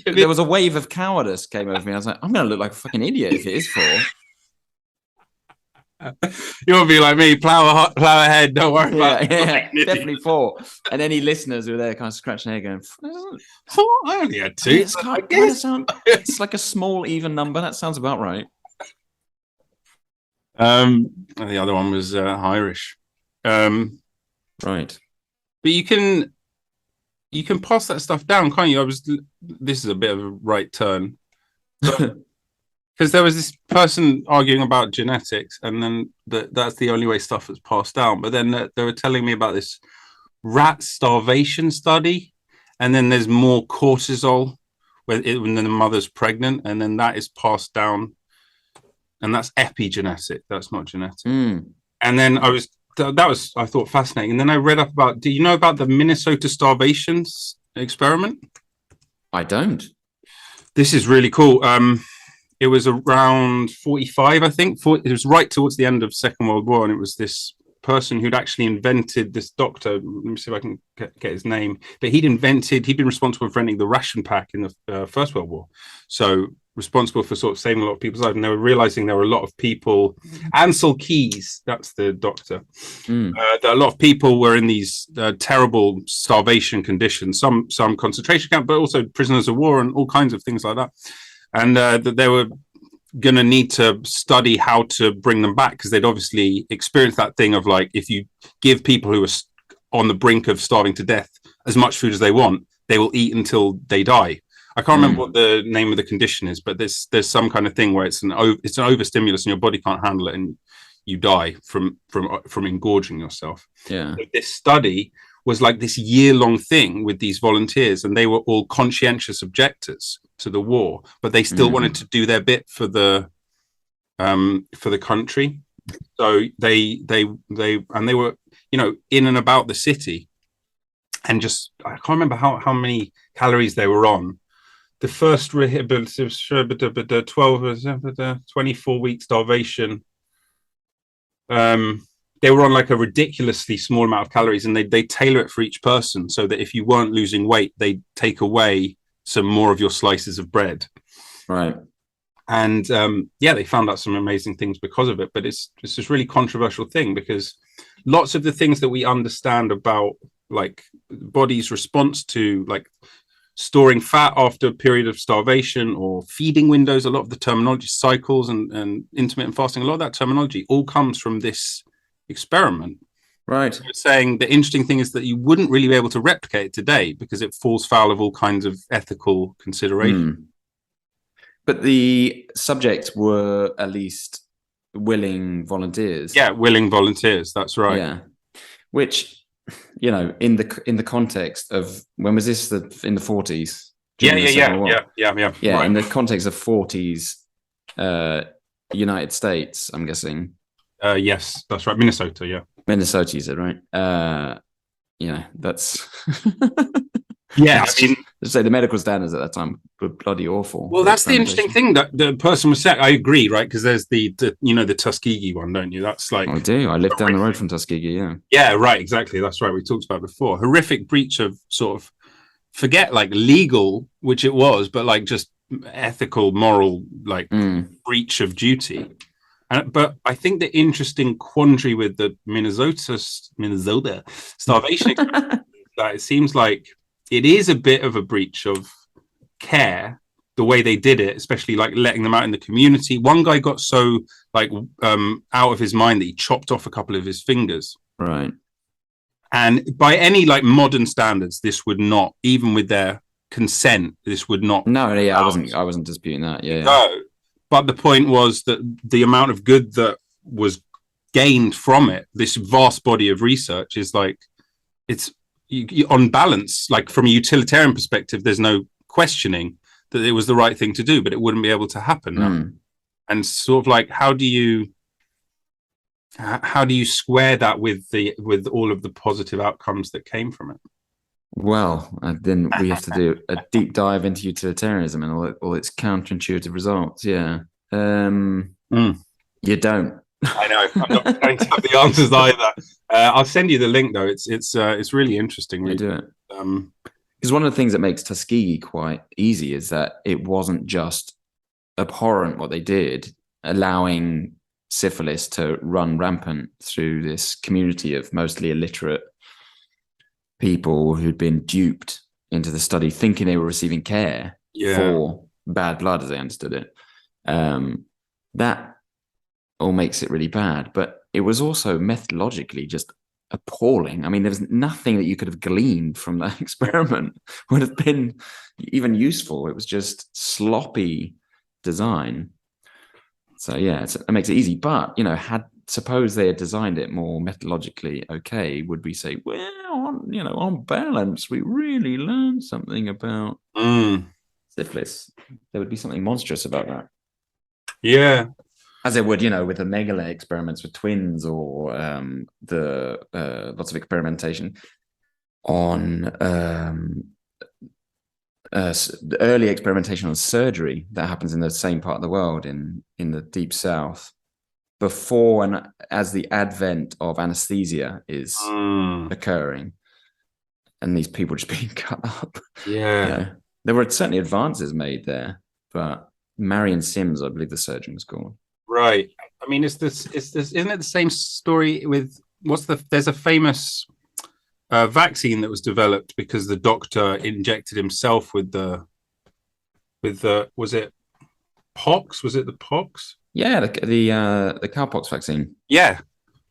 there was a wave of cowardice came over me. I was like, I'm going to look like a fucking idiot if it is 4. You won't be like me, plow ahead, don't worry about it. Yeah, definitely 4. And any listeners who are there kind of scratching their head going, 4? I only had 2. It's like a small, even number. That sounds about right. The other one was Irish. Right. But you can pass that stuff down, can't you? This is a bit of a right turn. Because there was this person arguing about genetics, and then that's the only way stuff was passed down. But then they were telling me about this rat starvation study, and then there's more cortisol when the mother's pregnant, and then that is passed down, and that's epigenetic. That's not genetic. And then I thought fascinating. And then I read up about. Do you know about the Minnesota starvation experiment? I don't. This is really cool. It was around 45, I think. It was right towards the end of Second World War, and it was this person who'd actually invented, this doctor. Let me see if I can get his name. But he'd been responsible for inventing the ration pack in the First World War. So responsible for sort of saving a lot of people's lives. And they were realizing there were a lot of people. Ansel Keys, that's the doctor. That a lot of people were in these terrible starvation conditions. Some concentration camp, but also prisoners of war and all kinds of things like that. And that they were going to need to study how to bring them back, because they'd obviously experienced that thing of like, if you give people who are on the brink of starving to death as much food as they want, they will eat until they die. I can't remember what the name of the condition is, but there's some kind of thing where it's an overstimulus and your body can't handle it, and you die from engorging yourself. Yeah. So this study was like this year-long thing with these volunteers, and they were all conscientious objectors to the war, but they still wanted to do their bit for the country. So they were, you know, in and about the city, and just I can't remember how many calories they were on. The first rehabilitative 24-week starvation. They were on like a ridiculously small amount of calories, and they tailor it for each person so that if you weren't losing weight, they take away some more of your slices of bread. Right. And they found out some amazing things because of it. But it's this really controversial thing, because lots of the things that we understand about like body's response to like storing fat after a period of starvation or feeding windows, a lot of the terminology, cycles and intermittent fasting, a lot of that terminology all comes from this experiment. Right. So saying the interesting thing is that you wouldn't really be able to replicate it today because it falls foul of all kinds of ethical consideration. But the subjects were at least willing volunteers. Yeah, willing volunteers. That's right. Yeah, which, you know, in the context of, when was this? In the 40s. Yeah. Right. In the context of 40s, United States, I'm guessing. Yes, that's right. Minnesota. Yeah. Minnesota, you said, right? That's. Yeah, I mean, say the medical standards at that time were bloody awful. Well, that's the interesting thing that the person was saying. I agree, right? Because there's the Tuskegee one, don't you? That's like, I do. I live down the road from Tuskegee. Yeah. Yeah, right. Exactly. That's right. We talked about it before. Horrific breach of sort of, forget like legal, which it was, but like just ethical, moral, like breach of duty. But I think the interesting quandary with the Minnesota starvation experiment is that it seems like it is a bit of a breach of care, the way they did it, especially like letting them out in the community. One guy got so like out of his mind that he chopped off a couple of his fingers. Right. And by any like modern standards, this would not, even with their consent, this would not. No, yeah, I wasn't disputing that. Yeah. No. But the point was that the amount of good that was gained from it, this vast body of research, is like, it's on balance, like from a utilitarian perspective, there's no questioning that it was the right thing to do, but it wouldn't be able to happen now. And sort of like, how do you square that with all of the positive outcomes that came from it? Well, then we have to do a deep dive into utilitarianism and all its counterintuitive results. Yeah. You don't. I know. I'm not going to have the answers either. I'll send you the link though. It's really interesting. You do it. Because one of the things that makes Tuskegee quite easy is that it wasn't just abhorrent what they did, allowing syphilis to run rampant through this community of mostly illiterate people who'd been duped into the study, thinking they were receiving care for bad blood, as they understood it. That all makes it really bad, but it was also methodologically just appalling. I mean, there was nothing that you could have gleaned from that experiment would have been even useful. It was just sloppy design. So yeah, it makes it easy. But, you know, suppose they had designed it more methodologically okay, would we say, well, on balance, we really learned something about syphilis? There would be something monstrous about that. Yeah. As it would, with the Mengele experiments with twins, or the lots of experimentation on the early experimentation on surgery that happens in the same part of the world in the Deep South, before and as the advent of anesthesia is occurring, and these people just being cut up. Yeah. There were certainly advances made there, but Marion Sims, I believe the surgeon, was gone. Right. I mean, isn't it the same story with there's a famous vaccine that was developed because the doctor injected himself with the was it pox? Was it the pox? Yeah, the cowpox vaccine. Yeah.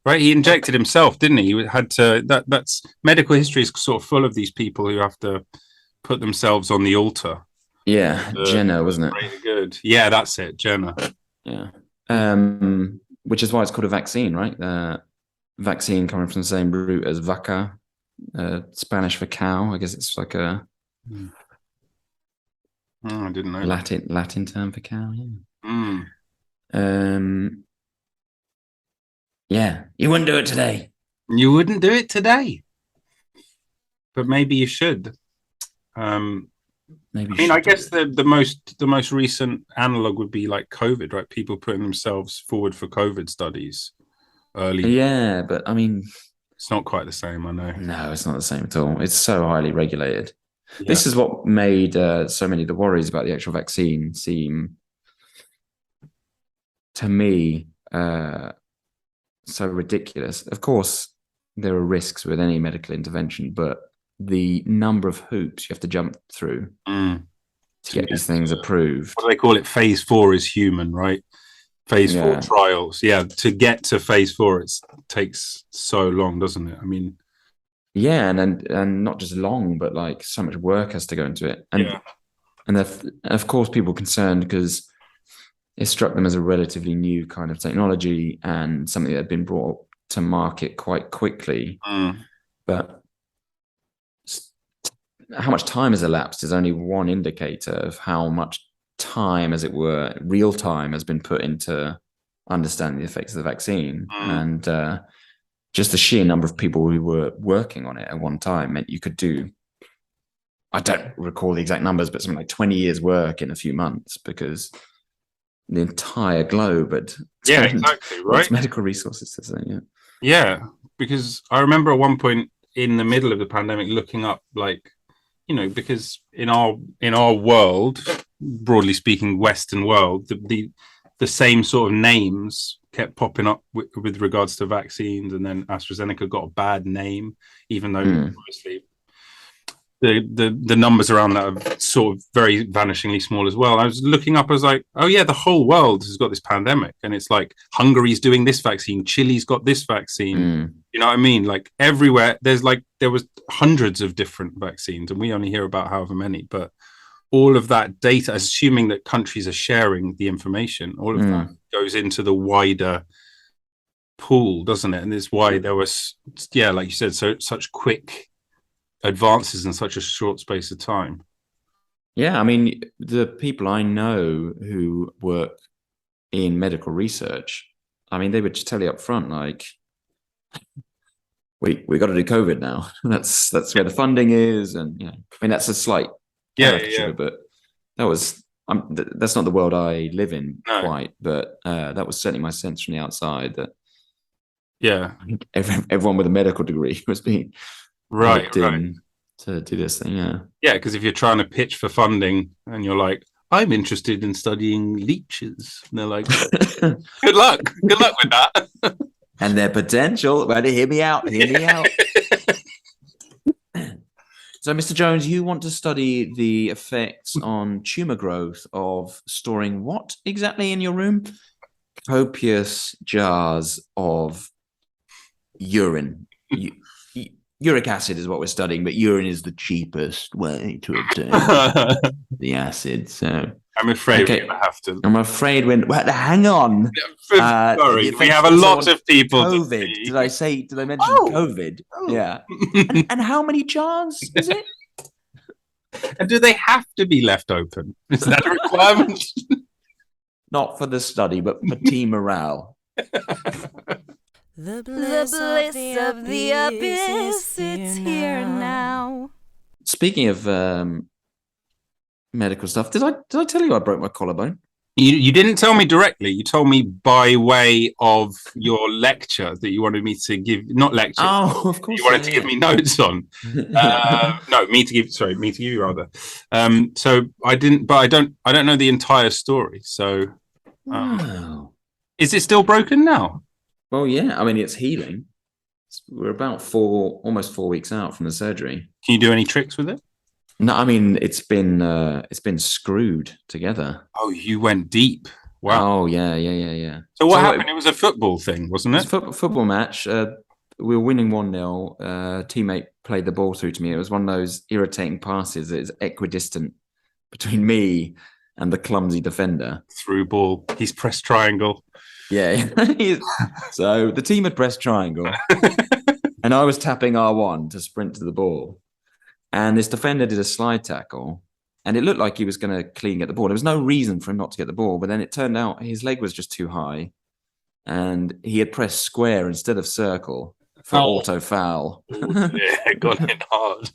Right. He injected himself, didn't he? He had to. That's medical history is sort of full of these people who have to put themselves on the altar. Yeah, Jenna, wasn't it? Really good. Yeah, that's it, Jenna. Yeah. which is why it's called a vaccine, right? Vaccine coming from the same root as vaca, Spanish for cow. I guess it's like a I didn't know. Latin term for cow. Yeah. Yeah, you wouldn't do it today. You wouldn't do it today, but maybe you should. Maybe. I guess the most recent analog would be like COVID, right? People putting themselves forward for COVID studies early. Yeah, but I mean, it's not quite the same. I know. No, it's not the same at all. It's so highly regulated. Yeah. This is what made so many of the worries about the actual vaccine seem, to me, so ridiculous. Of course, there are risks with any medical intervention, but the number of hoops you have to jump through to get these things approved. What do they call it? Phase 4 is human, right? Phase 4 trials. Yeah, to get to phase 4, it takes so long, doesn't it? I mean, yeah, and not just long, but like so much work has to go into it. And of course, people are concerned because it struck them as a relatively new kind of technology and something that had been brought to market quite quickly. But how much time has elapsed is only one indicator of how much time, as it were, real time has been put into understanding the effects of the vaccine. And just the sheer number of people who were working on it at one time meant you could do, I don't recall the exact numbers, but something like 20 years work in a few months, because the entire globe had exactly, right? Its medical resources to say, yeah, because I remember at one point in the middle of the pandemic looking up, like, because in our world, broadly speaking, Western world, the same sort of names kept popping up with regards to vaccines, and then AstraZeneca got a bad name, even though obviously the numbers around that are sort of very vanishingly small as well. I was looking up, I was like, oh yeah, the whole world has got this pandemic, and it's like Hungary's doing this vaccine, Chile's got this vaccine. You know what I mean? Like everywhere, there was hundreds of different vaccines, and we only hear about however many. But all of that data, assuming that countries are sharing the information, all of that goes into the wider pool, doesn't it? And it's why there was, like you said, such quick advances in such a short space of time. Yeah, I mean, the people I know who work in medical research, I mean, they would just tell you up front, like, we got to do COVID now. That's where the funding is, and I mean, that's a slight caricature, but that's not the world I live in quite. But that was certainly my sense from the outside, that I think everyone with a medical degree was being right to do this thing. Because if you're trying to pitch for funding and you're like, I'm interested in studying leeches, and they're like, good luck with that. And their potential. Ready, hear me out. So, Mr. Jones, you want to study the effects on tumor growth of storing what exactly in your room? Copious jars of urine. Uric acid is what we're studying, but urine is the cheapest way to obtain the acid. So I'm afraid we're going to have to. I'm afraid hang on. Sorry, we have a lot of people. COVID. Did I mention COVID? Oh. Yeah. and how many jars is it? And do they have to be left open? Is that a requirement? Not for the study, but for team morale. The bliss of the abyss, it's here now. Speaking of medical stuff, did I tell you I broke my collarbone? You didn't tell me directly. You told me by way of your lecture that you wanted me to give, not lecture. Oh, of course. You wanted to give me notes on. No, me to give you rather. So I didn't, but I don't know the entire story. So wow. Is it still broken now? Well, yeah. I mean, it's healing. We're about almost 4 weeks out from the surgery. Can you do any tricks with it? No, I mean, it's been screwed together. Oh, you went deep. Wow. Oh, yeah. So what happened? It was a football thing, wasn't it? It was a football match. We were winning 1-0. Teammate played the ball through to me. It was one of those irritating passes that is equidistant between me and the clumsy defender. Through ball. He's pressed triangle. Yeah. So the team had pressed triangle, and I was tapping R1 to sprint to the ball. And this defender did a slide tackle, and it looked like he was going to clean get the ball. There was no reason for him not to get the ball, but then it turned out his leg was just too high, and he had pressed square instead of circle for auto foul. Yeah, got in hard.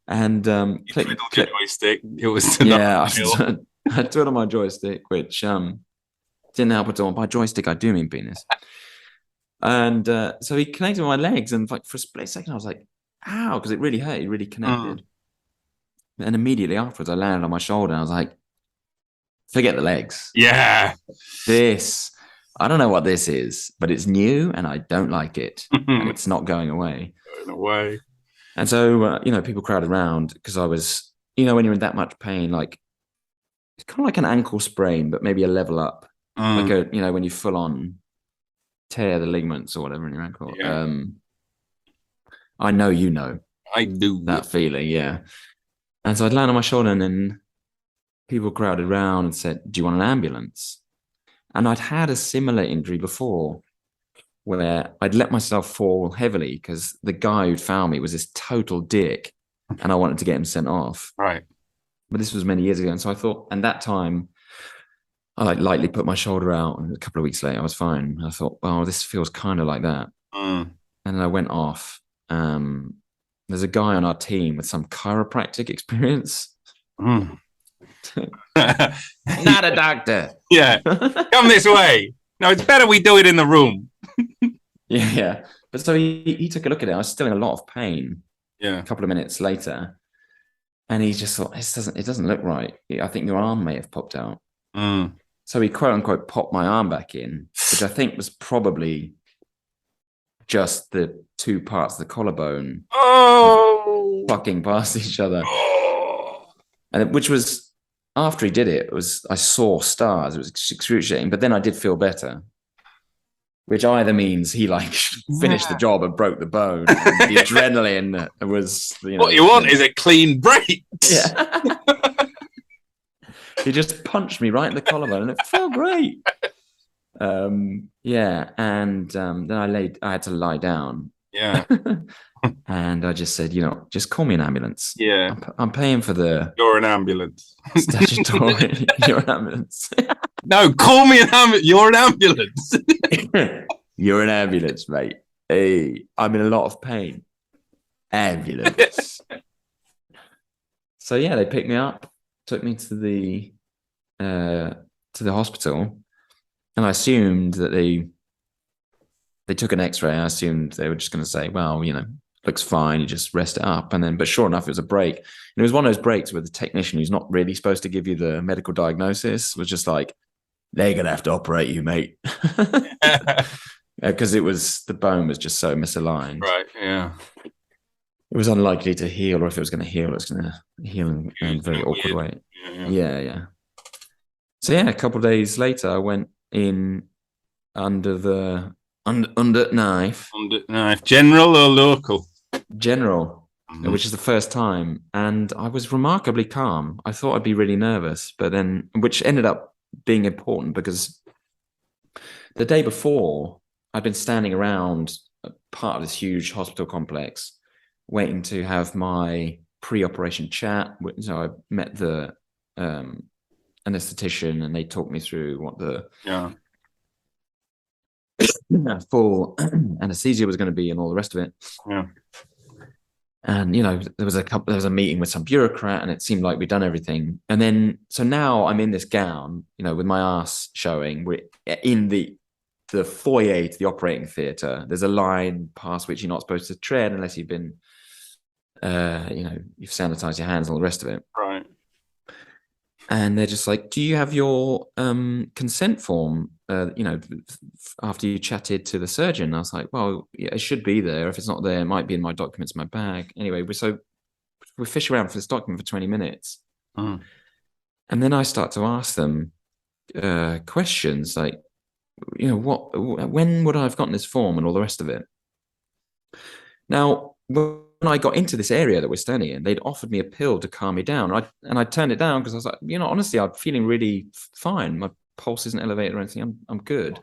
And Click joystick. It was I do it on my joystick, which didn't help at all. By joystick, I do mean penis. And so he connected with my legs, and like for a split second, I was like, "Ow!" because it really hurt. It really connected. And immediately afterwards, I landed on my shoulder, and I was like, "Forget the legs. Yeah, I don't know what this is, but it's new, and I don't like it, and it's not going away." Going away. And so, people crowded around because I was, when you're in that much pain, like it's kind of like an ankle sprain, but maybe a level up, like when you full on tear the ligaments or whatever in your ankle. Yeah. I know I do that feeling, yeah. And so I'd land on my shoulder, and then people crowded around and said, "Do you want an ambulance?" And I'd had a similar injury before, where I'd let myself fall heavily because the guy who'd found me was this total dick, and I wanted to get him sent off. Right. But this was many years ago, and so I thought, and that time, I lightly put my shoulder out, and a couple of weeks later, I was fine. I thought, well, this feels kind of like that. And then I went off. There's a guy on our team with some chiropractic experience. Not a doctor. Yeah. Come this way. No, it's better we do it in the room. Yeah. But so he took a look at it. I was still in a lot of pain. Yeah. A couple of minutes later. And he just thought, it doesn't look right. I think your arm may have popped out. So he quote unquote popped my arm back in, which I think was probably just the two parts of the collarbone fucking past each other. And which was, after he did it, I saw stars. It was excruciating, but then I did feel better. Which either means he finished the job and broke the bone. And the adrenaline was, what you want is a clean break. Yeah. He just punched me right in the collarbone, and it felt great. Yeah, and then I had to lie down. Yeah. And I just said, just call me an ambulance. Yeah. I'm paying for the... You're an ambulance. Statutory. You're an ambulance. No, call me an ambulance. You're an ambulance. You're an ambulance, mate. Hey, I'm in a lot of pain. Ambulance. So yeah, they picked me up, took me to the hospital, and I assumed that they took an X-ray. I assumed they were just going to say, well, looks fine. You just rest it up, but sure enough, it was a break. And it was one of those breaks where the technician, who's not really supposed to give you the medical diagnosis, was just like, they're going to have to operate you, mate. Because the bone was just so misaligned. Right, yeah. It was unlikely to heal, or if it was going to heal, it was going to heal in a very awkward way. Yeah. So yeah, a couple of days later, I went in under knife. Under knife. General or local? General, which is the first time. And I was remarkably calm. I thought I'd be really nervous, but then, which ended up being important because the day before, I'd been standing around part of this huge hospital complex waiting to have my pre-operation chat. So I met the anesthetician, and they talked me through what the full anesthesia was going to be and all the rest of it. Yeah. And there was a meeting with some bureaucrat, and it seemed like we'd done everything. And then so now I'm in this gown, with my ass showing. We're in the foyer to the operating theatre. There's a line past which you're not supposed to tread unless you've been you've sanitized your hands and all the rest of it. Right. And they're just like, do you have your consent form, after you chatted to the surgeon? And I was like, well, yeah, it should be there. If it's not there, it might be in my documents in my bag. Anyway, we fish around for this document for 20 minutes. And then I start to ask them questions like, when would I have gotten this form and all the rest of it? Now, when I got into this area that we're standing in, they'd offered me a pill to calm me down. I turned it down because I was like, honestly, I'm feeling really fine. My pulse isn't elevated or anything. I'm good.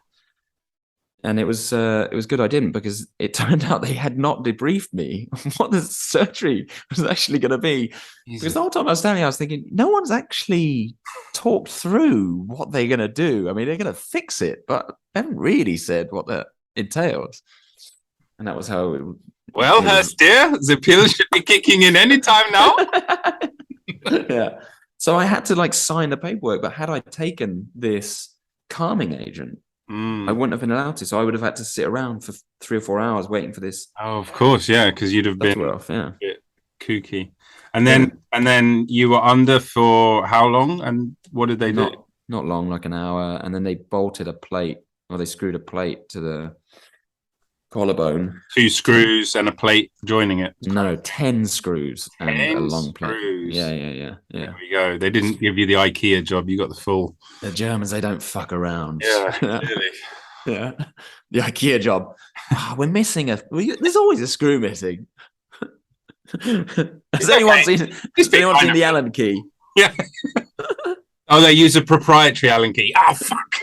And it was good I didn't, because it turned out they had not debriefed me on what the surgery was actually going to be. Because the whole time I was standing, I was thinking, no one's actually talked through what they're going to do. I mean, they're going to fix it, but they haven't really said what that entails. And that was how it. Well, Hurst, dear, the pill should be kicking in any time now. Yeah. So I had to like sign the paperwork, but had I taken this calming agent, I wouldn't have been allowed to. So I would have had to sit around for 3 or 4 hours waiting for this. Oh, of course, yeah, because you'd have been off, yeah. a bit kooky. And then you were under for how long? And what did they do? Not long, like an hour. And then they bolted a plate, or they screwed a plate to the collarbone. 2 screws and a plate joining it. No, 10 screws and 10 a long plate. screws. Yeah. There we go. They didn't give you the IKEA job. You got the full. The Germans, they don't fuck around. Yeah, really. Yeah. The IKEA job. We're missing there's always a screw missing. Has anyone seen the Allen key? Yeah. Oh, they use a proprietary Allen key. Oh, fuck.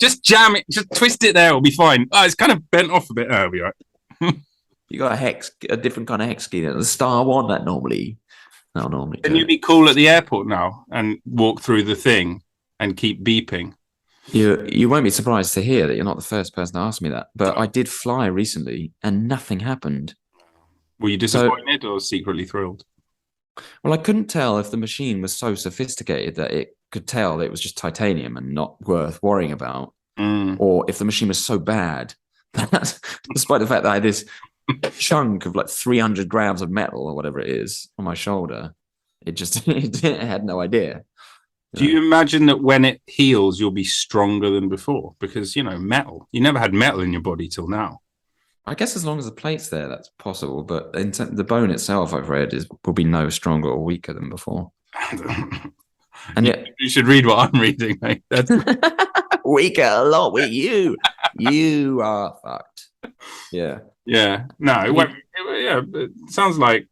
Just jam it. Just twist it there. It'll be fine. Oh, it's kind of bent off a bit. Oh, it'll be right. You got a different kind of hex key. The star one that normally. Can you be cool at the airport now and walk through the thing and keep beeping? You won't be surprised to hear that you're not the first person to ask me that. But I did fly recently and nothing happened. Were you disappointed or secretly thrilled? Well, I couldn't tell if the machine was so sophisticated that it could tell that it was just titanium and not worth worrying about, or if the machine was so bad that, despite the fact that I had this chunk of like 300 grams of metal or whatever it is on my shoulder, it had no idea. Do you imagine that when it heals, you'll be stronger than before? Because, metal. You never had metal in your body till now. I guess as long as the plate's there, that's possible. But the bone itself, I've read, will be no stronger or weaker than before. And yet, you should read what I'm reading, mate. That's weaker a lot with you. You are fucked. Yeah. Yeah. No. It sounds like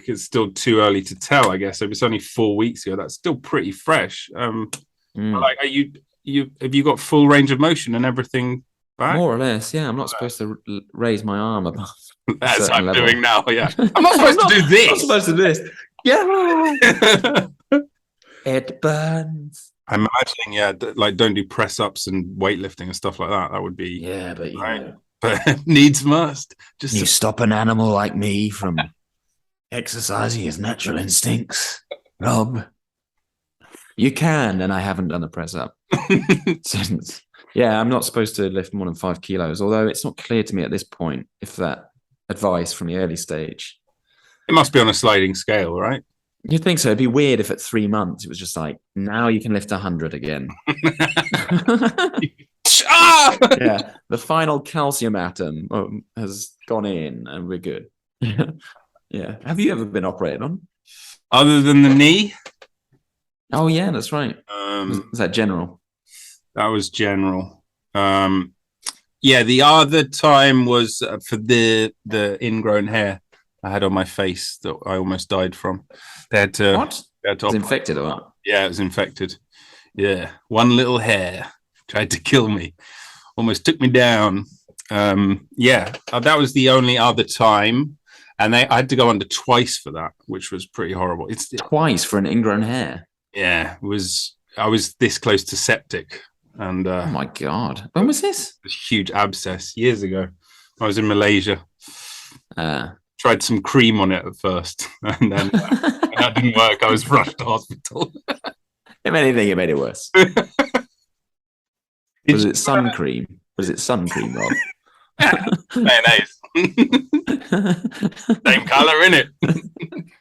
it's still too early to tell. I guess if it's only 4 weeks ago, that's still pretty fresh. Like, have you got full range of motion and everything back? More or less, yeah. I'm not supposed to raise my arm above. That's what I'm doing now. Yeah. I'm not supposed to do this. I'm supposed to do this. Yeah. It burns. I'm imagining, like don't do press ups and weightlifting and stuff like that. That would be but right. But needs must. Just you stop an animal like me from exercising his natural instincts, Rob. You can, and I haven't done a press up since. Yeah, I'm not supposed to lift more than 5 kilos, although it's not clear to me at this point if that advice from the early stage. It must be on a sliding scale, right? You'd think so. It'd be weird if at 3 months it was just like, now you can lift 100 again. Yeah, the final calcium atom has gone in and we're good. Yeah. Have you ever been operated on? Other than the knee? Oh, yeah, that's right. Was that general? That was general. Yeah, the other time was for the ingrown hair I had on my face that I almost died from. They had to. What? It was infected or what? Yeah, it was infected. Yeah, one little hair tried to kill me. Almost took me down. Yeah, that was the only other time. And I had to go under twice for that, which was pretty horrible. It's twice for an ingrown hair? Yeah, I was this close to septic. And oh my God. When was this? A huge abscess years ago. I was in Malaysia. Tried some cream on it at first. And then when that didn't work, I was rushed to hospital. If anything, it made it worse. Was it sun cream? Was it sun cream, Rob? Mayonnaise. Same colour, innit?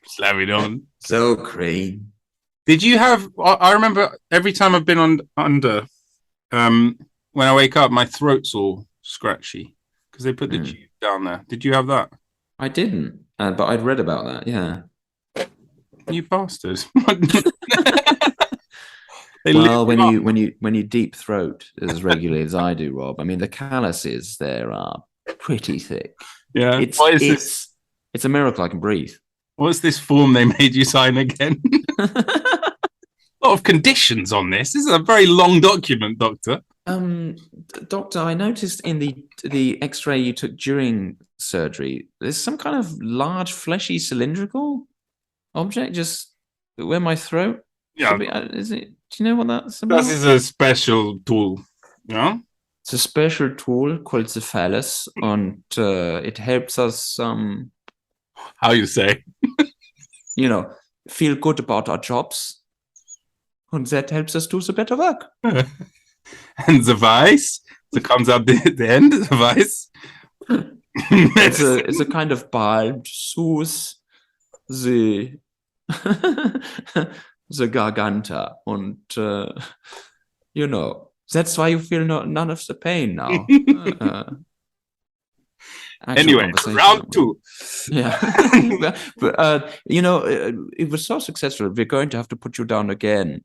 Slap it on. So cream. Did you have? I remember every time I've been under, when I wake up, my throat's all scratchy because they put the tube down there. Did you have that? I didn't, but I'd read about that. Yeah. You bastards. Well, when you deep throat as regularly as I do, Rob, I mean the calluses there are pretty thick. Yeah. It's a miracle I can breathe. What's this form they made you sign again? A lot of conditions on this. This is a very long document, Doctor. Doctor, I noticed in the X-ray you took during surgery, there's some kind of large, fleshy, cylindrical object just where my throat. Yeah. Is it? Do you know what that's about? This is a special tool. Yeah. It's a special tool called the phallus, and it helps us. How you say? Feel good about our jobs, and that helps us do the better work. And the vice that comes out the end, the vice. It's a kind of bulb soothes the the garganta, and that's why you feel none of the pain now. Anyway, round 2. Yeah, but it was so successful. We're going to have to put you down again.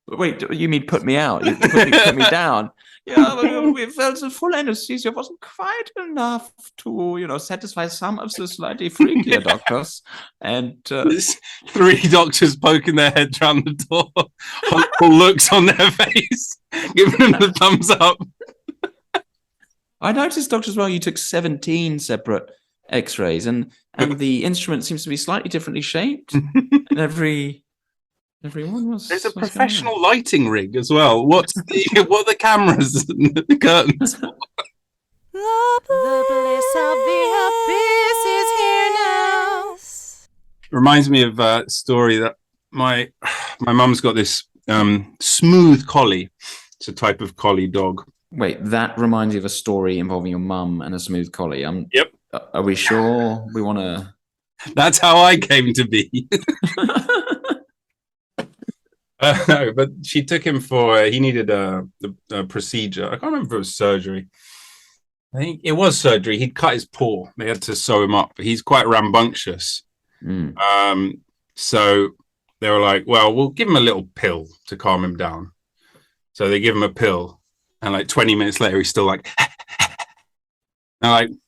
Wait, you mean put me out? You put me down? Yeah, we felt the full anesthesia wasn't quite enough to, satisfy some of the slightly freakier doctors. And there's 3 doctors poking their heads around the door, hopeful looks on their face, giving them the thumbs up. I noticed, Doctor, as well, you took 17 separate X-rays, and the instrument seems to be slightly differently shaped. And everyone was. There's a professional lighting rig as well. What are the cameras and the curtains for? The bliss of the abyss is here now. Reminds me of a story that my mum's got this smooth collie. It's a type of collie dog. Wait, that reminds you of a story involving your mum and a smooth collie. Yep. Are we sure we want to? That's how I came to be. No, but she took him he needed a procedure. I can't remember if it was surgery. I think it was surgery. He'd cut his paw. They had to sew him up. He's quite rambunctious. So they were like, well, we'll give him a little pill to calm him down. So they give him a pill. And like 20 minutes later, he's still like, and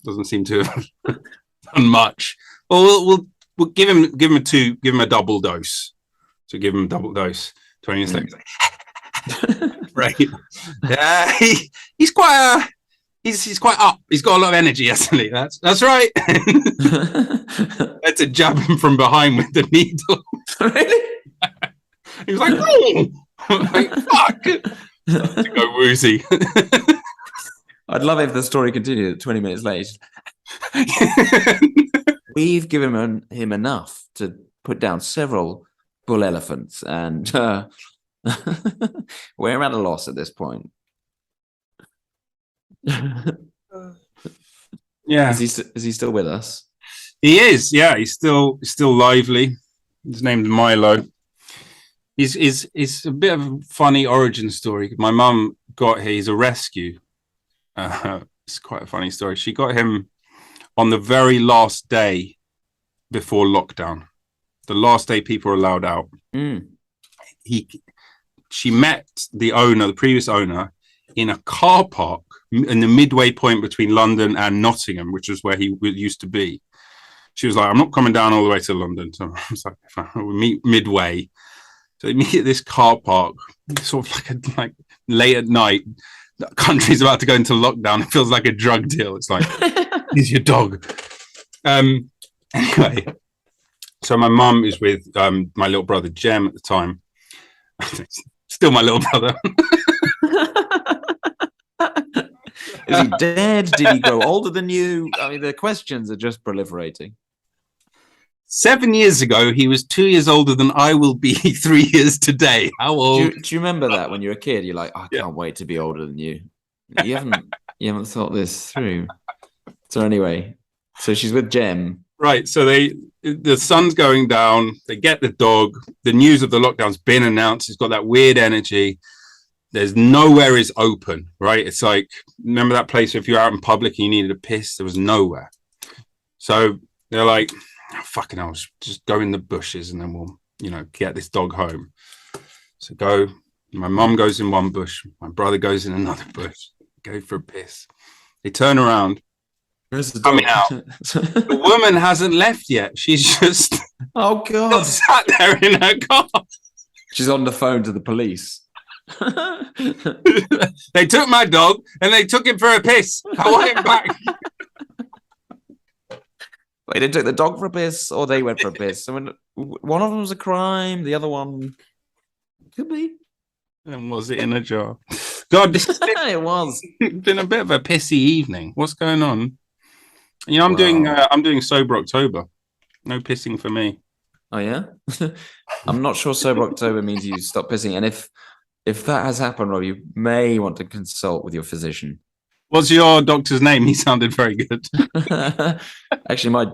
doesn't seem to have done much. Well, we'll give him a double dose. So give him a double dose. 20 minutes later, he's like, right? Yeah, he's quite he's quite up. He's got a lot of energy, hasn't he? That's right. Had to jab him from behind with the needle. Really? He was like, oh, like, fuck. To go woozy. I'd love if the story continued 20 minutes later. We've given him enough to put down several bull elephants, and we're at a loss at this point. Yeah. Is he still with us? He is. Yeah, he's still lively. He's named Milo. He's a bit of a funny origin story. My mum he's a rescue. It's quite a funny story. She got him on the very last day before lockdown. The last day people were allowed out. She met the previous owner, in a car park in the midway point between London and Nottingham, which is where he used to be. She was like, I'm not coming down all the way to London. So I was like, we'll meet midway. So they meet at this car park, sort of like late at night. The country's about to go into lockdown. It feels like a drug deal. It's like, he's your dog. Anyway, so my mum is with my little brother Jem at the time. Still my little brother. Is he dead? Did he grow older than you? I mean, the questions are just proliferating. 7 years ago, he was 2 years older than I will be 3 years today. How old? Do you remember that when you were a kid? You're like, I can't wait to be older than you. You haven't thought this through. So anyway, so she's with Jem. Right. So the sun's going down. They get the dog. The news of the lockdown's been announced. It's got that weird energy. There's nowhere is open. Right. It's like, remember that place where if you're out in public and you needed a piss, there was nowhere. So they're like, fucking hell, just go in the bushes and then we'll, get this dog home. So my mum goes in one bush, my brother goes in another bush, go for a piss. They turn around, where's the coming dog? out. The woman hasn't left yet. She's just oh god, sat there in her car. She's on the phone to the police. They took my dog and they took him for a piss. I want him back. Wait, they took the dog for a piss, or they went for a piss? So one of them was a crime, the other one could be. And was it in a jar? God, this has It was. been a bit of a pissy evening. What's going on? You know, I'm doing Sobre October. No pissing for me. Oh yeah. I'm not sure Sober October means you stop pissing, and if that has happened, Rob, you may want to consult with your physician. What's your doctor's name? He sounded very good. Actually, my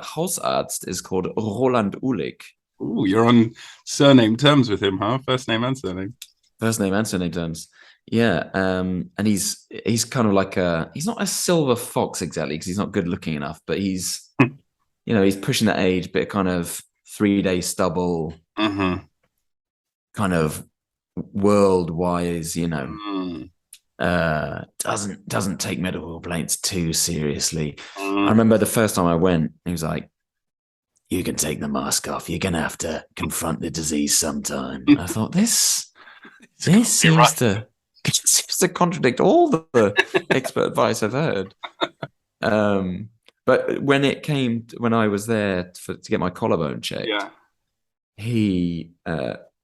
Hausarzt is called Roland Uhlig. Ooh, you're on surname terms with him, huh? First name and surname. First name and surname terms. Yeah. And he's kind of like he's not a silver fox exactly, because he's not good looking enough, but he's he's pushing that age, bit kind of 3-day stubble, kind of world-wise, doesn't take medical complaints too seriously. I remember the first time I went, he was like, "You can take the mask off. You're gonna have to confront the disease sometime." I thought this seems to contradict all the expert advice I've heard. But when I was there to get my collarbone checked,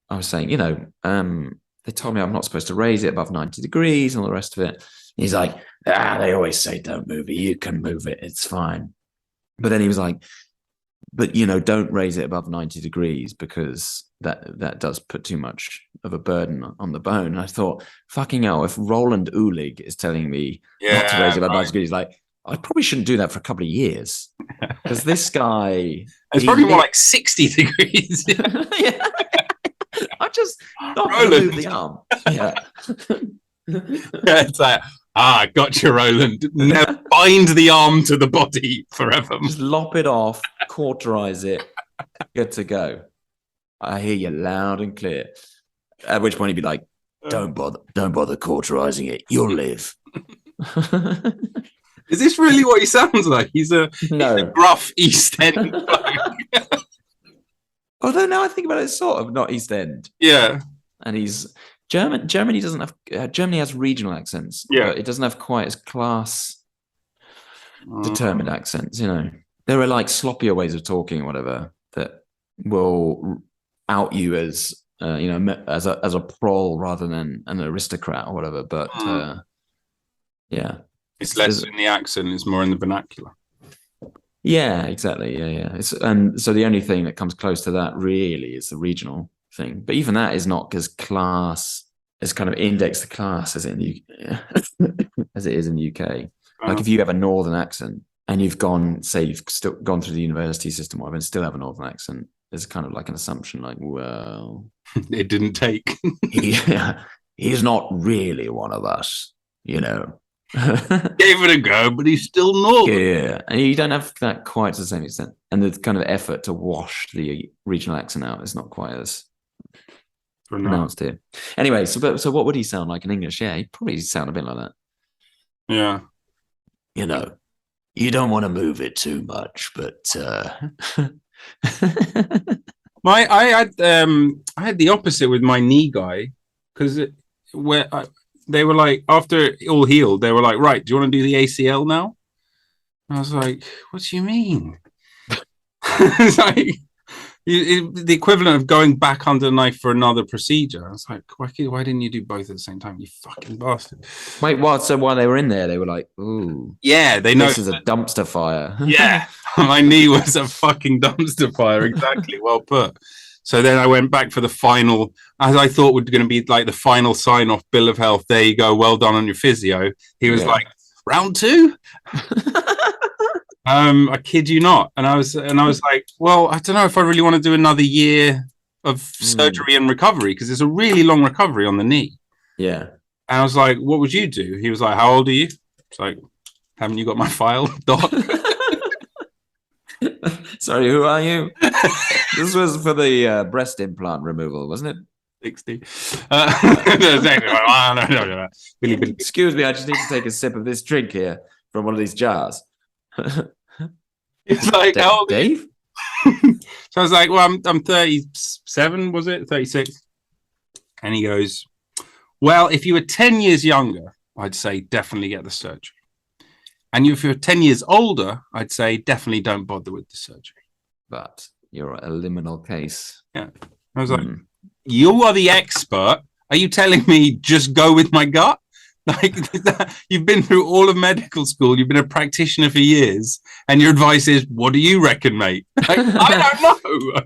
I was saying, they told me I'm not supposed to raise it above 90 degrees and all the rest of it. He's like, they always say don't move it. You can move it. It's fine. But then he was like, but, don't raise it above 90 degrees because that does put too much of a burden on the bone. And I thought, fucking hell, if Roland Uhlig is telling me not to raise it above 90 degrees, like, I probably shouldn't do that for a couple of years. Because this guy... It's probably more like 60 degrees. Yeah. I'm just not going to move the arm. Yeah. It's like, gotcha, Roland. Now bind the arm to the body forever. Just lop it off, cauterize it, good to go. I hear you loud and clear. At which point he'd be like, don't bother cauterizing it. You'll live. Is this really what he sounds like? He's a gruff East End bloke. Although now I think about it, it's sort of not East End. Yeah. And he's German. Germany doesn't have. Germany has regional accents. Yeah. But it doesn't have quite as class determined accents. There are like sloppier ways of talking, or whatever, that will out you as as a prole rather than an aristocrat or whatever. But yeah, it's less in the accent; it's more in the vernacular. Yeah, exactly. Yeah. And so the only thing that comes close to that really is the regional thing. But even that is not as class, as kind of indexed to class as it is in the UK. Like if you have a northern accent and you've still gone through the university system, and still have a northern accent, there's kind of like an assumption, like, well, it didn't take. He's not really one of us, Gave it a go, but he's still northern. Yeah, and you don't have that quite to the same extent. And the kind of effort to wash the regional accent out is not quite as pronounced here. Anyway, so what would he sound like in English? Yeah, he'd probably sound a bit like that. Yeah. You don't want to move it too much, but I had the opposite with my knee guy, because they were like, after it all healed, they were like, right, do you want to do the ACL now? And I was like, what do you mean? It's like the equivalent of going back under the knife for another procedure. I was like, why didn't you do both at the same time, you fucking bastard? Wait, what? So while they were in there, they were like, ooh. Yeah, they know. This is a dumpster fire. Yeah, my knee was a fucking dumpster fire. Exactly, well put. So then I went back for the final, as I thought was going to be like the final sign-off bill of health. There you go. Well done on your physio. He was like, round 2? I kid you not. And I was like, well, I don't know if I really want to do another year of surgery and recovery, because it's a really long recovery on the knee. Yeah. And I was like, what would you do? He was like, how old are you? It's like, haven't you got my file, doc? Sorry, who are you? This was for the breast implant removal, wasn't it? 60. Excuse me, I just need to take a sip of this drink here from one of these jars. It's like, how old Dave? So I was like, well, I'm 37, was it? 36. And he goes, well, if you were 10 years younger, I'd say definitely get the surgery. And if you're 10 years older, I'd say definitely don't bother with the surgery. But you're a liminal case. Yeah. I was like, you are the expert. Are you telling me just go with my gut? Like, you've been through all of medical school. You've been a practitioner for years. And your advice is, what do you reckon, mate? Like, I don't know.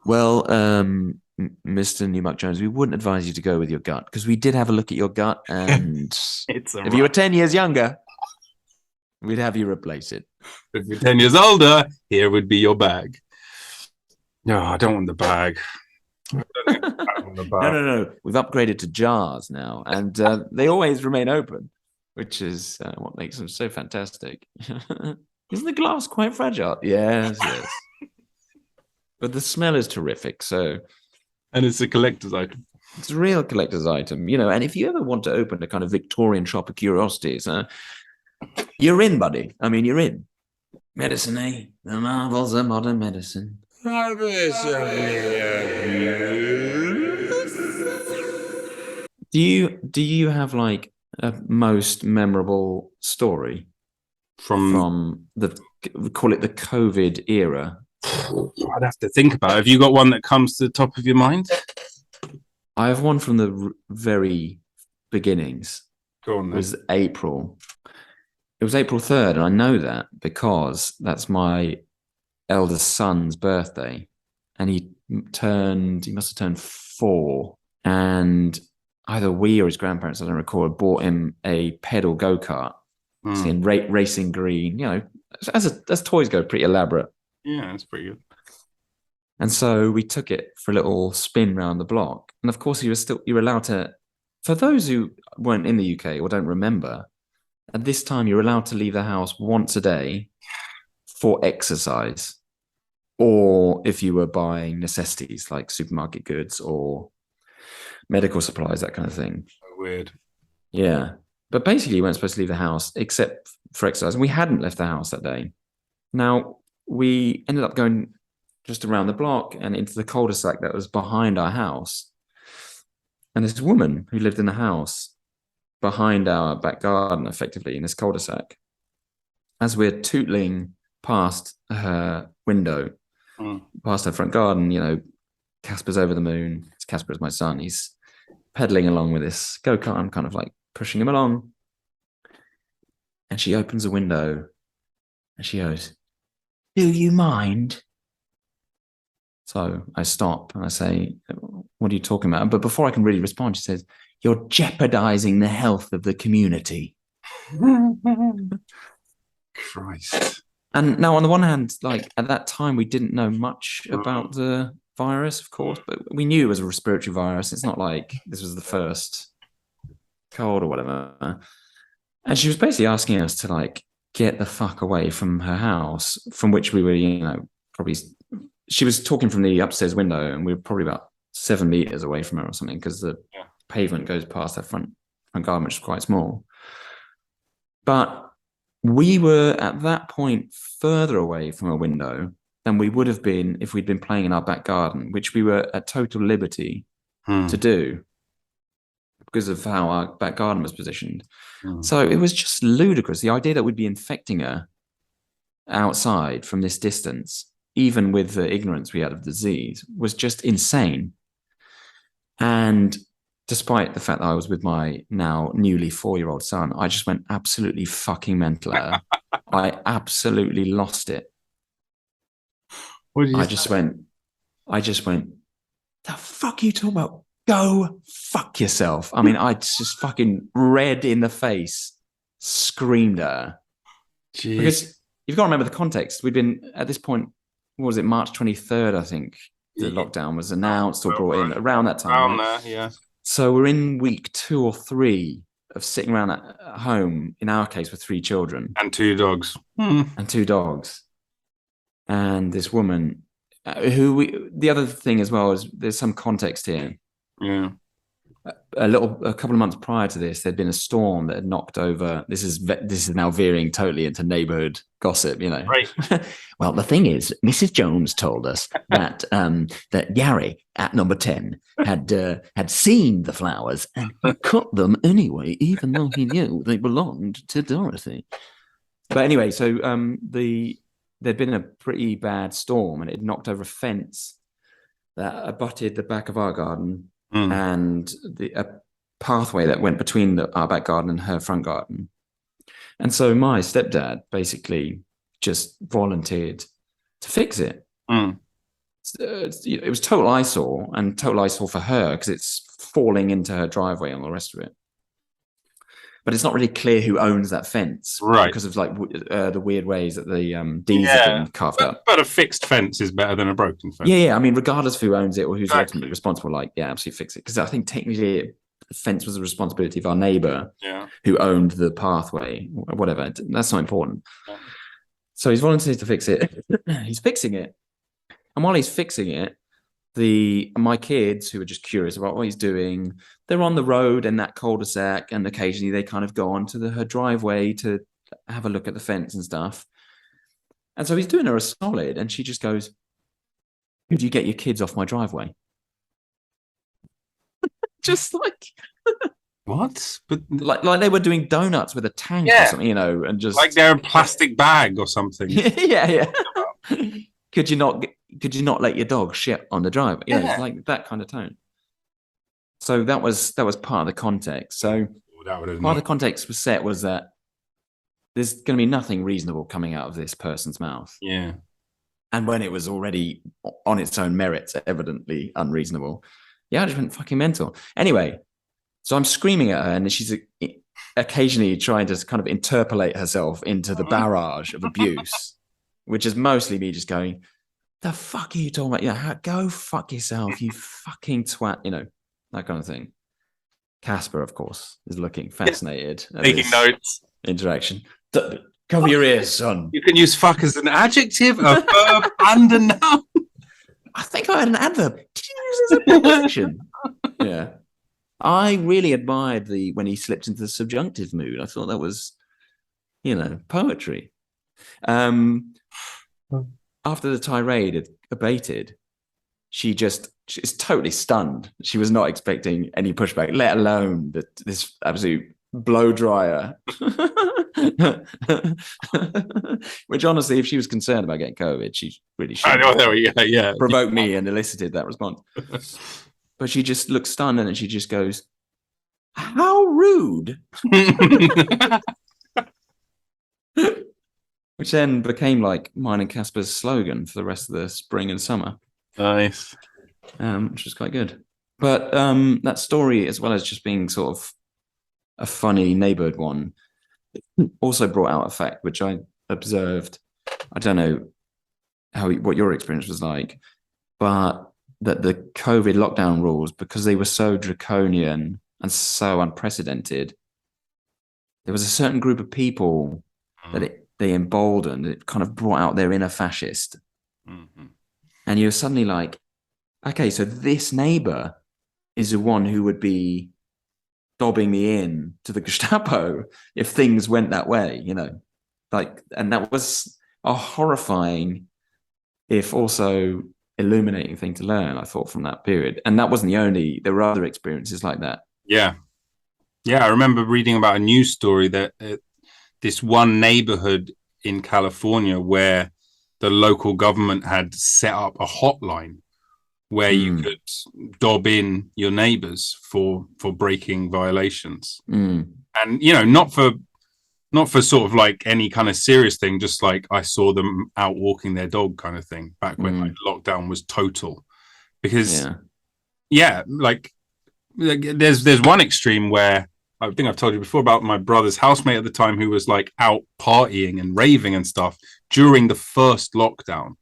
Well, Mr. Neumark Jones, we wouldn't advise you to go with your gut because we did have a look at your gut. And if you were 10 years younger, we'd have you replace it. If you're 10 years older, here would be your bag. No, I don't want the bag. No. We've upgraded to jars now, and they always remain open, which is what makes them so fantastic. Isn't the glass quite fragile? Yes. But the smell is terrific. So, and it's a collector's item. It's a real collector's item, And if you ever want to open a kind of Victorian shop of curiosities, you're in, buddy. I mean, you're in. Medicine, eh? The marvels of modern medicine. Do you have like a most memorable story from the, we call it the COVID era? I'd have to think about it. Have you got one that comes to the top of your mind? I have one from the very beginnings. Go on, then. It was April. It was April 3rd, and I know that because that's my eldest son's birthday, and he must have turned 4, and either we or his grandparents, I don't recall, bought him a pedal go-kart in racing green, as toys go, pretty elaborate. Yeah, that's pretty good. And so we took it for a little spin round the block, and of course you were allowed to, for those who weren't in the UK or don't remember, at this time you're allowed to leave the house once a day for exercise, or if you were buying necessities like supermarket goods or medical supplies, that kind of thing. So weird. Yeah. But basically you weren't supposed to leave the house except for exercise. And we hadn't left the house that day. Now, we ended up going just around the block and into the cul-de-sac that was behind our house. And this woman who lived in the house behind our back garden, effectively, in this cul-de-sac, as we're tootling past her window, past her front garden, Casper's over the moon. Casper is my son. He's pedaling along with this go-kart. I'm kind of like pushing him along. And she opens a window and she goes, "Do you mind?" So I stop and I say, "What are you talking about?" But before I can really respond, she says, "You're jeopardizing the health of the community." Christ. And now, on the one hand, like at that time, we didn't know much about the virus, of course, but we knew it was a respiratory virus. It's not like this was the first cold or whatever. And she was basically asking us to like get the fuck away from her house, from which we were, probably. She was talking from the upstairs window, and we were probably about 7 meters away from her or something, because the pavement goes past her front garden, which is quite small. But we were at that point further away from a window than we would have been if we'd been playing in our back garden, which we were at total liberty to do because of how our back garden was positioned. So it was just ludicrous. The idea that we'd be infecting her outside from this distance, even with the ignorance we had of the disease, was just insane. And despite the fact that I was with my now newly 4-year-old son, I just went absolutely fucking mental at her. I absolutely lost it. I just went, "The fuck are you talking about? Go fuck yourself." I mean, I just fucking red in the face, screamed at her. Jeez. Because you've got to remember the context. We'd been, at this point, what was it, March 23rd, I think, the lockdown was announced or brought in, around that time. Around there, yeah. So we're in week 2 or 3 of sitting around at home, in our case, with 3 children. And 2 dogs. And 2 dogs. And this woman, the other thing as well is there's some context here. Yeah. a couple of months prior to this, there'd been a storm that had knocked over. This is now veering totally into neighborhood gossip, Right. Well, the thing is, Mrs. Jones told us that that Gary at number 10 had seen the flowers and he cut them anyway, even though he knew they belonged to Dorothy. But anyway, so there'd been a pretty bad storm and it knocked over a fence that abutted the back of our garden. And a pathway that went between our back garden and her front garden. And so my stepdad basically just volunteered to fix it. It was total eyesore, and total eyesore for her because it's falling into her driveway and all the rest of it. But it's not really clear who owns that fence, right? Because of like the weird ways that the deeds have been carved up. But a fixed fence is better than a broken fence. Yeah. I mean, regardless of who owns it or who's ultimately responsible, absolutely fix it. Because I think technically the fence was the responsibility of our neighbour who owned the pathway or whatever. That's not important. Yeah. So he's volunteered to fix it. He's fixing it. And while he's fixing it, my kids, who are just curious about what he's doing, they're on the road in that cul-de-sac, and occasionally they kind of go onto her driveway to have a look at the fence and stuff. And so he's doing her a solid, and she just goes, "Could you get your kids off my driveway?" Just like what? But like they were doing donuts with a tank or something, and just like they're a plastic bag or something. yeah. Could you not let your dog shit on the driveway? Like that kind of tone. So that was part of the context. So part of the context was set was that there's going to be nothing reasonable coming out of this person's mouth. Yeah. And when it was already on its own merits, evidently unreasonable, I just went fucking mental. Anyway, so I'm screaming at her, and she's occasionally trying to kind of interpolate herself into the barrage of abuse, which is mostly me just going, "The fuck are you talking about? Go fuck yourself, you fucking twat," that kind of thing. Casper, of course, is looking fascinated. Taking notes. Interaction. Cover your ears, son. You can use fuck as an adjective, a verb, and a noun. I think I had an adverb. Did you use it as a preposition? Yeah. I really admired when he slipped into the subjunctive mood. I thought that was, poetry. After the tirade had abated, she's totally stunned. She was not expecting any pushback, let alone this absolute blow dryer. Which honestly, if she was concerned about getting COVID, she really should. I know, provoked me and elicited that response. But she just looked stunned, and then she just goes, "How rude." Which then became like mine and Casper's slogan for the rest of the spring and summer. Nice. Which was quite good. But that story, as well as just being sort of a funny neighborhood one, also brought out a fact which I observed. I don't know what your experience was like, but that the COVID lockdown rules, because they were so draconian and so unprecedented, there was a certain group of people that they emboldened. It kind of brought out their inner fascist. Mm-hmm. And you're suddenly like, okay, so this neighbor is the one who would be dobbing me in to the Gestapo if things went that way, and that was a horrifying, if also illuminating thing to learn, I thought, from that period. And that wasn't there were other experiences like that. Yeah. I remember reading about a news story that this one neighborhood in California where the local government had set up a hotline where you could dob in your neighbors for breaking violations. And, not for sort of like any kind of serious thing, just like I saw them out walking their dog kind of thing back when like, lockdown was total. Because, there's one extreme where I think I've told you before about my brother's housemate at the time who was like out partying and raving and stuff during the first lockdown.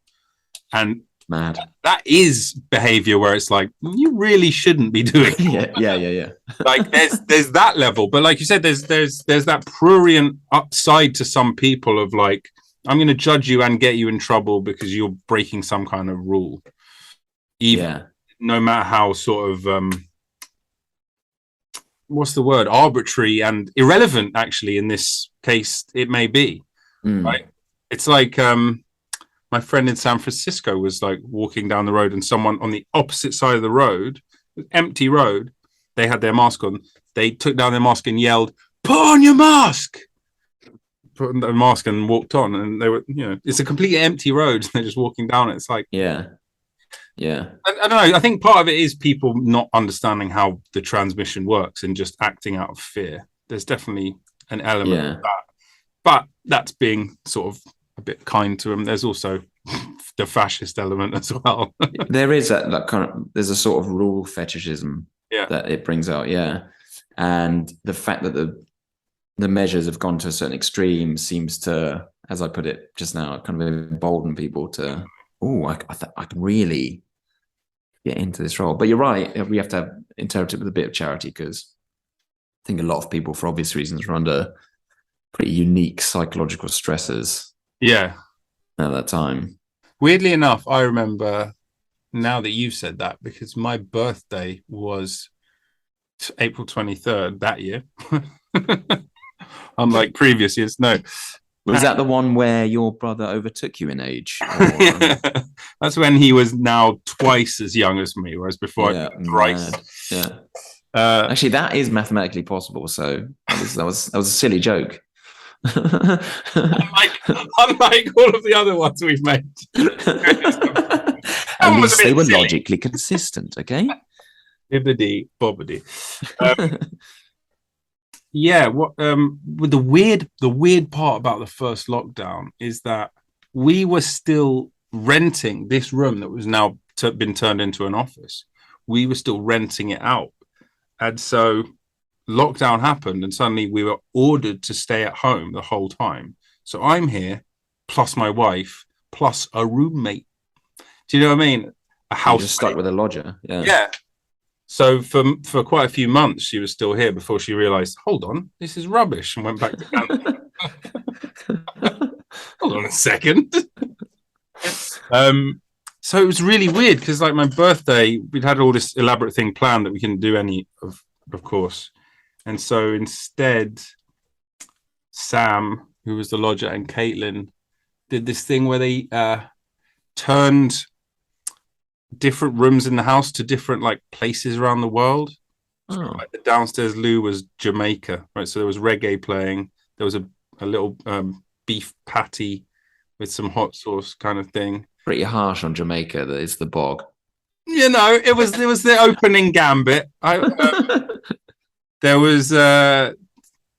And mad. That is behavior where it's like, you really shouldn't be doing it. Yeah. Like there's that level. But like you said, there's that prurient upside to some people of like, I'm going to judge you and get you in trouble because you're breaking some kind of rule. No matter how sort of what's the word, arbitrary and irrelevant, actually, in this case it may be. Right, it's like my friend in San Francisco was like walking down the road and someone on the opposite side of the road, empty road, they had their mask on, they took down their mask and yelled, "Put on your mask!" Put on the mask and walked on, and they were, it's a completely empty road and they're just walking down it. It's like, yeah. I don't know. I think part of it is people not understanding how the transmission works and just acting out of fear. There's definitely an element of that, but that's being sort of a bit kind to them. There's also the fascist element as well. There is that kind of, there's a sort of rule fetishism that it brings out, and the fact that the measures have gone to a certain extreme seems to, as I put it just now, kind of embolden people to, I can really get into this role. But you're right, we have to interpret it with a bit of charity, because I think a lot of people, for obvious reasons, are under pretty unique psychological stresses. Yeah. At that time. Weirdly enough, I remember, now that you've said that, because my birthday was April 23rd that year. Unlike previous years. No. Was that the one where your brother overtook you in age? That's when he was now twice as young as me, whereas before I thrice. Actually, that is mathematically possible. So that was a silly joke. unlike all of the other ones we've made. At least they were logically consistent, okay? Bibbidi bobbidi. What with the weird part about the first lockdown is that we were still renting this room that was now been turned into an office. We were still renting it out, and so lockdown happened, and suddenly we were ordered to stay at home the whole time. So I'm here, plus my wife, plus a roommate. Do you know what I mean? A house. You're just stuck with a lodger. Yeah. So for quite a few months, she was still here before she realised, hold on, this is rubbish, and went back to Canada. Hold on a second. So it was really weird, because like my birthday, we'd had all this elaborate thing planned that we couldn't do any of course. And so instead, Sam, who was the lodger, and Caitlin did this thing where they turned different rooms in the house to different like places around the world. Like the downstairs loo was Jamaica, right? So there was reggae playing. There was a little beef patty with some hot sauce kind of thing. Pretty harsh on Jamaica. That is the bog. It was the opening gambit. There was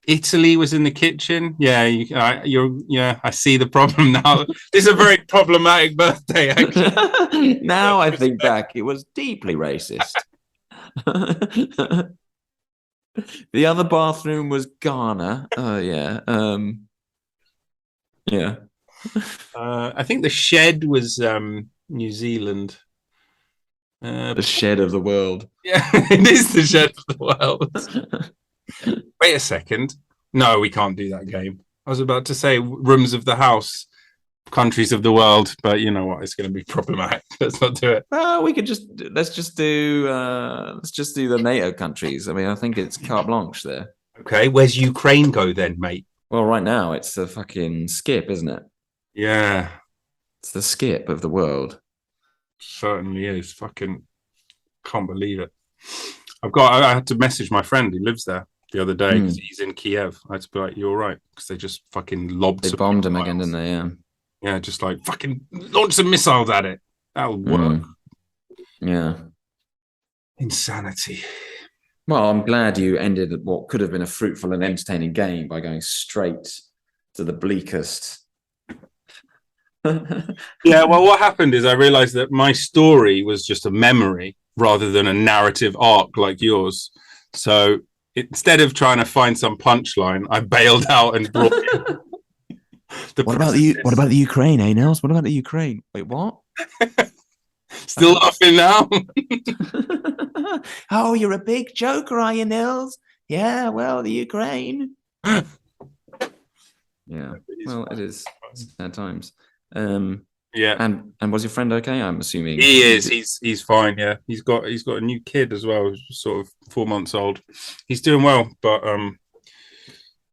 Italy was in the kitchen. I see the problem now. This is a very problematic birthday, actually. Now I think back, it was deeply racist. The other bathroom was Ghana. Oh yeah. I think the shed was New Zealand. The shed of the world. Yeah, it is the shed of the world. Wait a second. No, we can't do that game. I was about to say rooms of the house, countries of the world, but you know what? It's going to be problematic. Let's not do it. We could let's just do the NATO countries. I mean, I think it's carte blanche there. Okay, where's Ukraine go then, mate? Well, right now it's the fucking skip, isn't it? Yeah, it's the skip of the world. Certainly is. Fucking can't believe it. I had to message my friend who lives there the other day because he's in Kiev. I had to be like, "You all right?" Because they just fucking lobbed. They bombed him again, didn't they? Yeah. Yeah, just like fucking launch some missiles at it. That'll work. Yeah. Insanity. Well, I'm glad you ended what could have been a fruitful and entertaining game by going straight to the bleakest. Yeah, well, what happened is I realized that my story was just a memory rather than a narrative arc like yours. So instead of trying to find some punchline, I bailed out and brought in What about the Ukraine, eh, Nils? What about the Ukraine? Wait, what? Still laughing now? Oh, you're a big joker, are you, Nils? Yeah, well, the Ukraine. Yeah, well, it is sad times. Yeah. And was your friend okay? I'm assuming He is. He's fine. Yeah, he's got a new kid as well, sort of 4 months old. He's doing well, but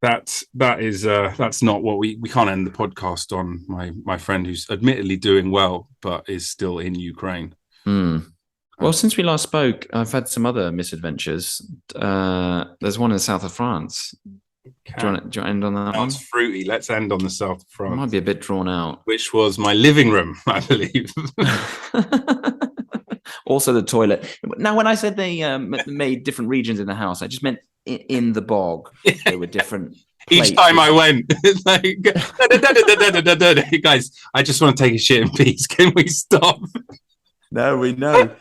that's not what we can't end the podcast on my friend who's admittedly doing well, but is still in Ukraine. Well, since we last spoke, I've had some other misadventures. There's one in the south of France. Do you want to end on that one? That's fruity. Let's end on the south of France. It might be a bit drawn out. Which was my living room, I believe. Also the toilet. Now, when I said they made different regions in the house, I just meant in the bog. There were different Each time I went, it's like, guys, I just want to take a shit in peace. Can we stop? No, we know.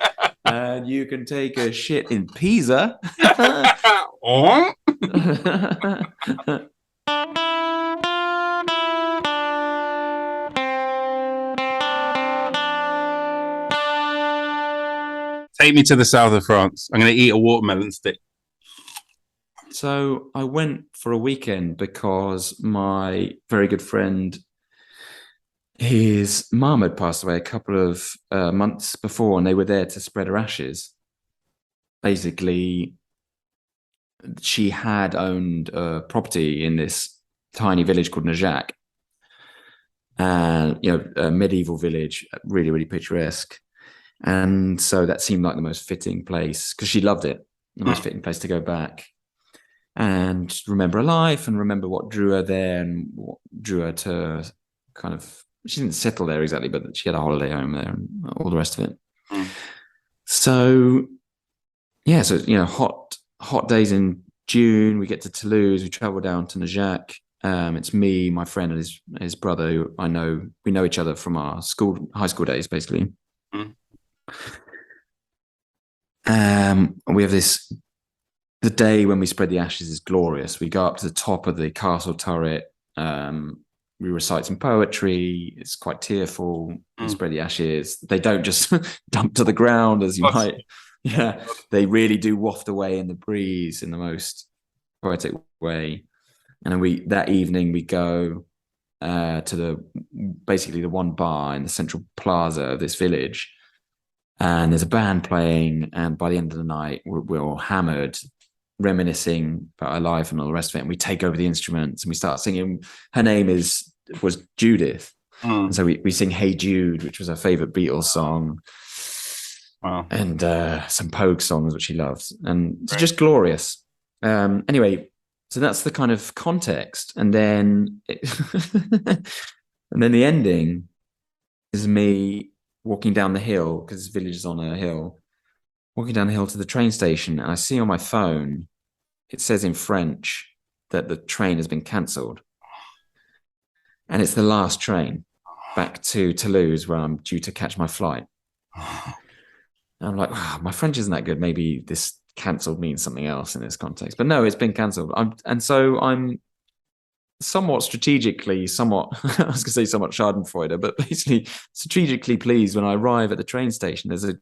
And you can take a shit in Pisa. Take me to the south of France. I'm going to eat a watermelon stick. So I went for a weekend because my very good friend, his mum had passed away a couple of months before, and they were there to spread her ashes. Basically, she had owned a property in this tiny village called Neumark, and a medieval village, really, really picturesque. And so that seemed like the most fitting place, because she loved it, the most fitting place to go back and remember her life and remember what drew her there and what drew her to kind of, she didn't settle there exactly, but she had a holiday home there and all the rest of it. So, yeah, so, hot days in June, we get to Toulouse, we travel down to Neumark. It's me, my friend, and his brother, who we know each other from our high school days, basically. We have the day when we spread the ashes is glorious. We go up to the top of the castle turret. We recite some poetry. It's quite tearful. We spread the ashes. They don't just dump to the ground as you might. Yeah, they really do waft away in the breeze in the most poetic way. And then that evening we go to basically the one bar in the central plaza of this village. And there's a band playing, and by the end of the night, we're all hammered, reminiscing about our life and all the rest of it. And we take over the instruments and we start singing. Her name was Judith, and so we sing "Hey Jude," which was her favorite Beatles song, and some Pogue songs which she loves, and it's just glorious. Anyway, so that's the kind of context, and then and then the ending is me walking down the hill, because this village is on a hill, walking down the hill to the train station, and I see on my phone, it says in French that the train has been cancelled. And it's the last train back to Toulouse where I'm due to catch my flight. And I'm like, my French isn't that good. Maybe this cancelled means something else in this context. But no, it's been cancelled. And so I'm somewhat strategically, I was going to say somewhat schadenfreude, but basically strategically pleased when I arrive at the train station. There's a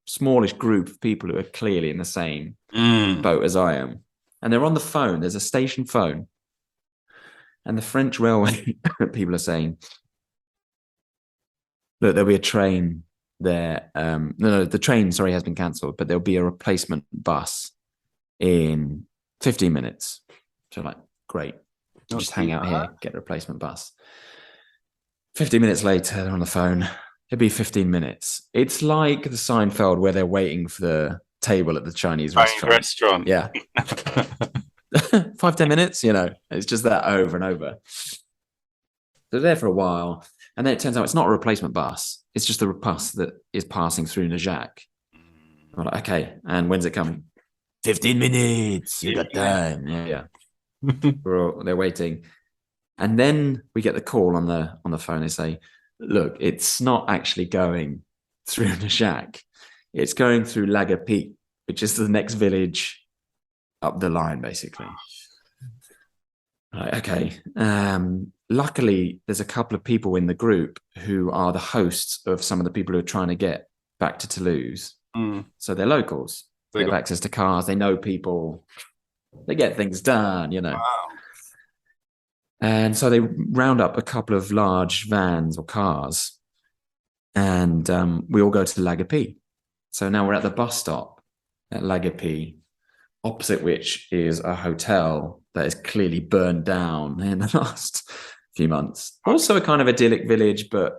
smallish group of people who are clearly in the same boat as I am. And they're on the phone. There's a station phone. And the French railway people are saying, look, there'll be a train there. No, the train, has been cancelled, but there'll be a replacement bus in 15 minutes. So like, great. Just hang out here, get a replacement bus. 15 minutes later, they're on the phone. It'll be 15 minutes. It's like the Seinfeld where they're waiting for the table at the Chinese restaurant. Yeah. 5-10 minutes, it's just that over and over. They're there for a while. And then it turns out it's not a replacement bus. It's just the bus that is passing through Neumark. I'm like, okay. And when's it coming? 15 minutes. You got time. Yeah. They're waiting, and then we get the call on the phone. They say, look, it's not actually going through Neumark, it's going through Lagapie, which is the next village up the line, basically. Okay. Luckily there's a couple of people in the group who are the hosts of some of the people who are trying to get back to Toulouse. So they're locals. They have access to cars, they know people. They get things done, Wow. And so they round up a couple of large vans or cars And we all go to Lagapee. So now we're at the bus stop at Lagapee, opposite which is a hotel that is clearly burned down in the last few months. Also a kind of idyllic village, but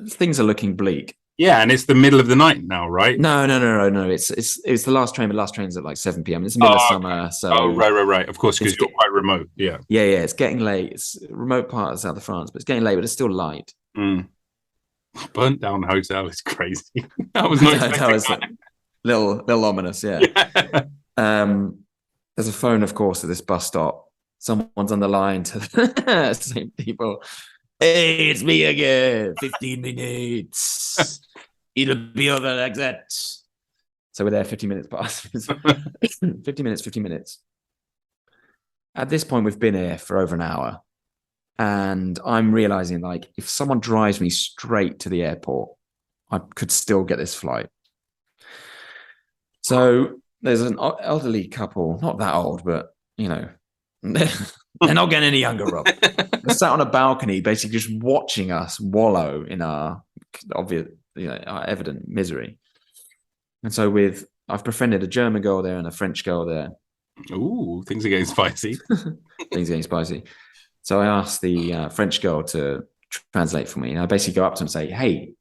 things are looking bleak. Yeah, and it's the middle of the night now, right? No. It's the last train, but last train's at like 7 p.m. It's the middle of summer, so right. Of course, because you're quite remote. Yeah. It's getting late. It's a remote part of south of France, but it's getting late, but it's still light. Burnt down hotel is crazy. That was not that was a little ominous. Yeah. There's a phone, of course, at this bus stop. Someone's on the line to the same people. Hey, it's me again. 15 minutes. It'll be over like that. So we're there 15 minutes past. 15 minutes. At this point, we've been here for over an hour. And I'm realizing, like, if someone drives me straight to the airport, I could still get this flight. So there's an elderly couple, not that old, but, you know, they're not getting any younger, Rob. They're sat on a balcony, basically just watching us wallow in our obvious, our evident misery. And so I've befriended a German girl there and a French girl there. Ooh, things are getting spicy. So I asked the French girl to translate for me. And I basically go up to them and say, hey,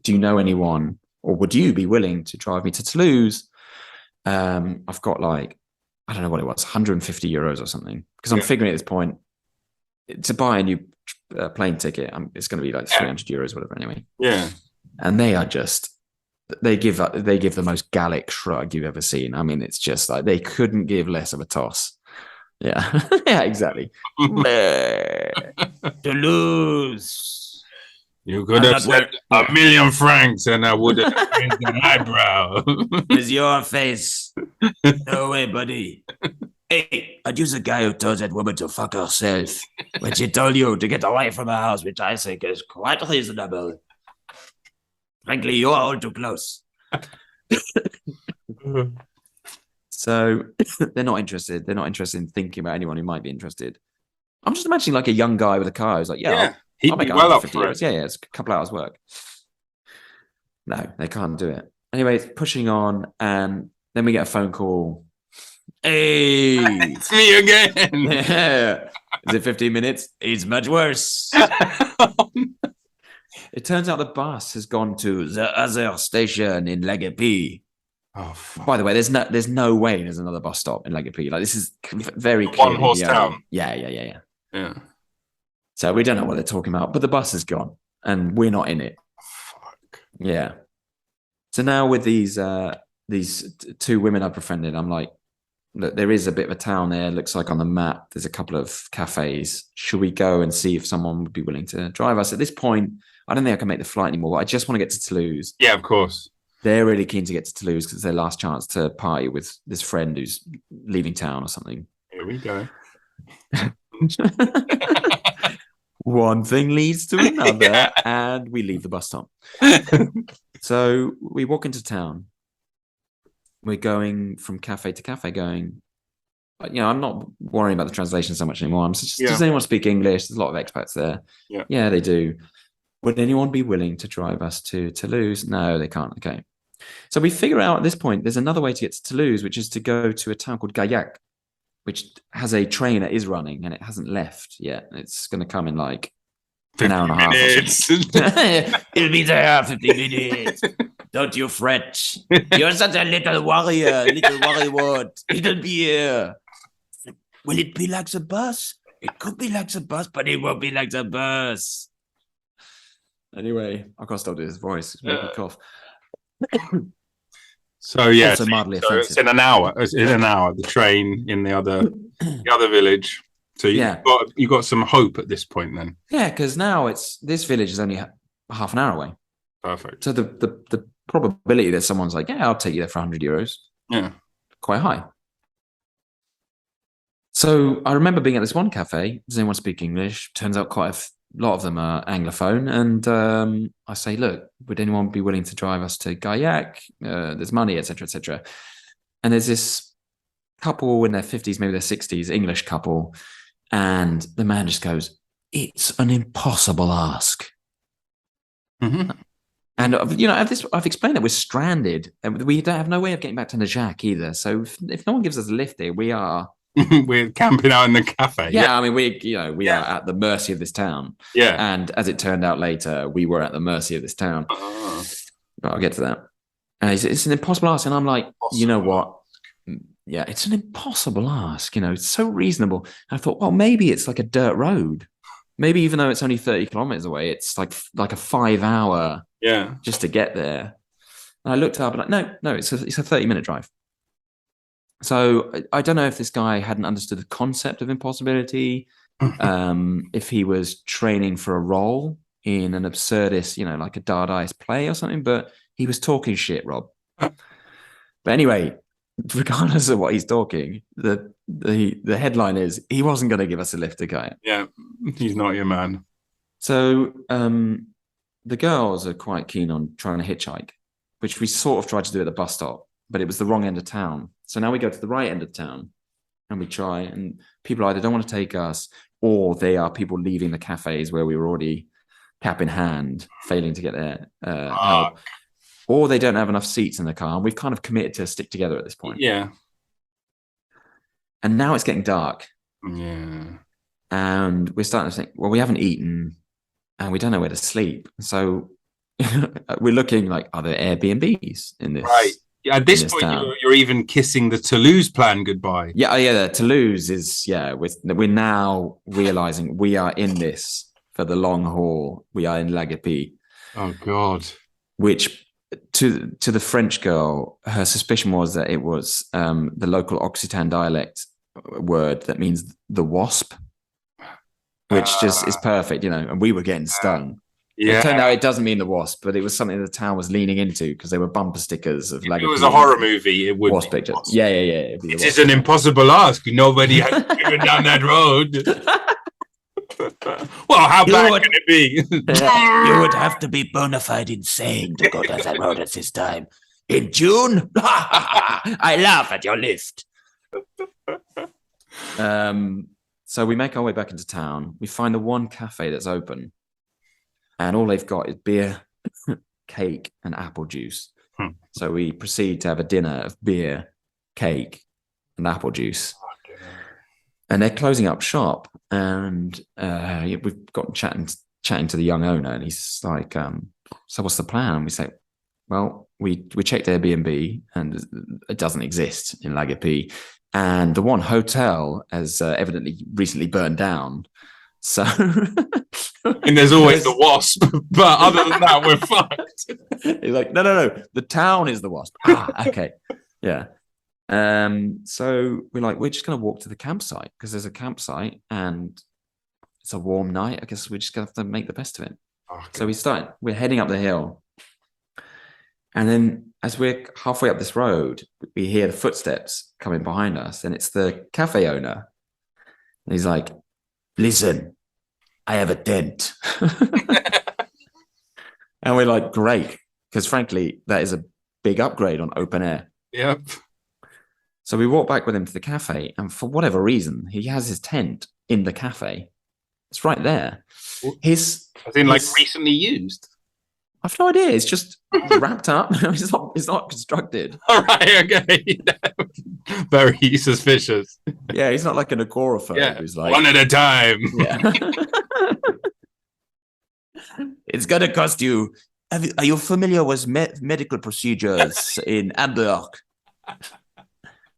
do you know anyone, or would you be willing to drive me to Toulouse? I've got like, I don't know what it was, 150 euros or something. Because I'm figuring at this point, to buy a new plane ticket, it's going to be like 300 euros, whatever, anyway. Yeah. And they are just, they give the most Gallic shrug you've ever seen. I mean, it's just like, they couldn't give less of a toss. Yeah. Yeah, exactly. Toulouse. You could have said 1 million francs and I would have raised an eyebrow. With your face. No way, buddy. Hey, I'd use a guy who told that woman to fuck herself when she told you to get away from her house, which I think is quite reasonable. Frankly, you're all too close. So they're not interested. They're not interested in thinking about anyone who might be interested. I'm just imagining like a young guy with a car who's like, he'd be well up for it. Yeah, it's a couple hours work. No, they can't do it. Anyway, it's pushing on, and then we get a phone call. Hey, it's me again. Yeah. Is it 15 minutes? It's much worse. It turns out the bus has gone to the other station in Lagapee. Oh, fuck. By the way, there's no way there's another bus stop in Lagapee. Like, this is very clear. One horse town. Yeah. Yeah. So we don't know what they're talking about, but the bus is gone and we're not in it. Fuck. Yeah. So now with these two women I've befriended, I'm like, look, there is a bit of a town there. Looks like on the map, there's a couple of cafes. Should we go and see if someone would be willing to drive us? At this point, I don't think I can make the flight anymore. I just want to get to Toulouse. Yeah, of course. They're really keen to get to Toulouse because it's their last chance to party with this friend who's leaving town or something. Here we go. One thing leads to another, and we leave the bus stop. So we walk into town. We're going from cafe to cafe going, I'm not worrying about the translation so much anymore. I'm just, does anyone speak English? There's a lot of expats there. Yeah, they do. Would anyone be willing to drive us to Toulouse? No, they can't. Okay. So we figure out at this point, there's another way to get to Toulouse, which is to go to a town called Gaillac, which has a train that is running and it hasn't left yet. It's going to come in like an hour and a half. It'll be there 15 minutes. Don't you fret. You're such a little warrior, It'll be here. Will it be like the bus? It could be like the bus, but it won't be like the bus. Anyway, I can't stop doing his voice. It's making me cough. So yeah, Also mildly offensive. it's in an hour. The train in the other village. So you got some hope at this point then. Yeah, because now this village is only half an hour away. Perfect. So the probability that someone's like, yeah, I'll take you there for 100 euros. Yeah, quite high. So I remember being at this one cafe. Does anyone speak English? Turns out quite a lot of them are Anglophone. And I say, look, would anyone be willing to drive us to Gaillac? There's money, etc., etc. And there's this couple in their 50s, maybe their 60s, English couple. And the man just goes, it's an impossible ask. Mm-hmm. And I've explained that we're stranded, and we don't have no way of getting back to Najak either. So if no one gives us a lift here, we are we're camping out in the cafe. Yeah, I mean we are at the mercy of this town. Yeah. And as it turned out later, we were at the mercy of this town. But I'll get to that. It's an impossible ask, and I'm like, you know what? Yeah, it's an impossible ask. It's so reasonable. And I thought, well, maybe it's like a dirt road. Maybe even though it's only 30 kilometers away, it's like a 5-hour just to get there. And I looked up and no, it's a 30-minute drive. So I don't know if this guy hadn't understood the concept of impossibility, if he was training for a role in an absurdist, like a Dadaist play or something, but he was talking shit, Rob. But anyway, regardless of what he's talking, the headline is he wasn't going to give us a lift to Kaya. Yeah, he's not your man. So the girls are quite keen on trying to hitchhike, which we sort of tried to do at the bus stop, but it was the wrong end of town. So now we go to the right end of town and we try, and people either don't want to take us, or they are people leaving the cafes where we were already cap in hand, failing to get their help. Or they don't have enough seats in the car. And we've kind of committed to stick together at this point. Yeah. And now it's getting dark. Yeah. And we're starting to think, well, we haven't eaten and we don't know where to sleep. So we're looking like, are there Airbnbs in this? Right. At this point, you're even kissing the Toulouse plan goodbye. Yeah. Toulouse is, we're now realizing we are in this for the long haul. We are in Lagapie. Oh, God. Which... To the French girl, her suspicion was that it was the local Occitan dialect word that means the wasp, which just is perfect, and we were getting stung. It turned out it doesn't mean the wasp, but it was something the town was leaning into because there were bumper stickers of If it was a horror movie, it would wasp pictures. Yeah. It is an impossible ask. Nobody has driven down that road. Well, how bad can it be? You would have to be bona fide insane to go down that road at this time. In June? I laugh at your lift. So we make our way back into town. We find the one cafe that's open, and all they've got is beer, cake, and apple juice. So we proceed to have a dinner of beer, cake, and apple juice. And they're closing up shop, and we've got chatting to the young owner, and he's like, so what's the plan? And we say, well, we checked Airbnb, and it doesn't exist in Lagapie. And the one hotel has evidently recently burned down. So... and there's always the wasp, but other than that, we're fucked. He's like, no, the town is the wasp. Okay. Yeah. So we're just going to walk to the campsite because there's a campsite and it's a warm night. I guess we're just going to have to make the best of it. Okay. So we're heading up the hill. And then as we're halfway up this road, we hear the footsteps coming behind us, and it's the cafe owner. And he's like, listen, I have a tent. And we're like, great. Because frankly, that is a big upgrade on open air. Yep. So we walk back with him to the cafe, and for whatever reason, he has his tent in the cafe. It's right there. Recently used? I've no idea. It's just wrapped up. It's not constructed. All right, okay. Very suspicious. Yeah, he's not like an agoraphobe who's like... one at a time. Yeah. It's going to cost you... Are you familiar with medical procedures in Hamburg?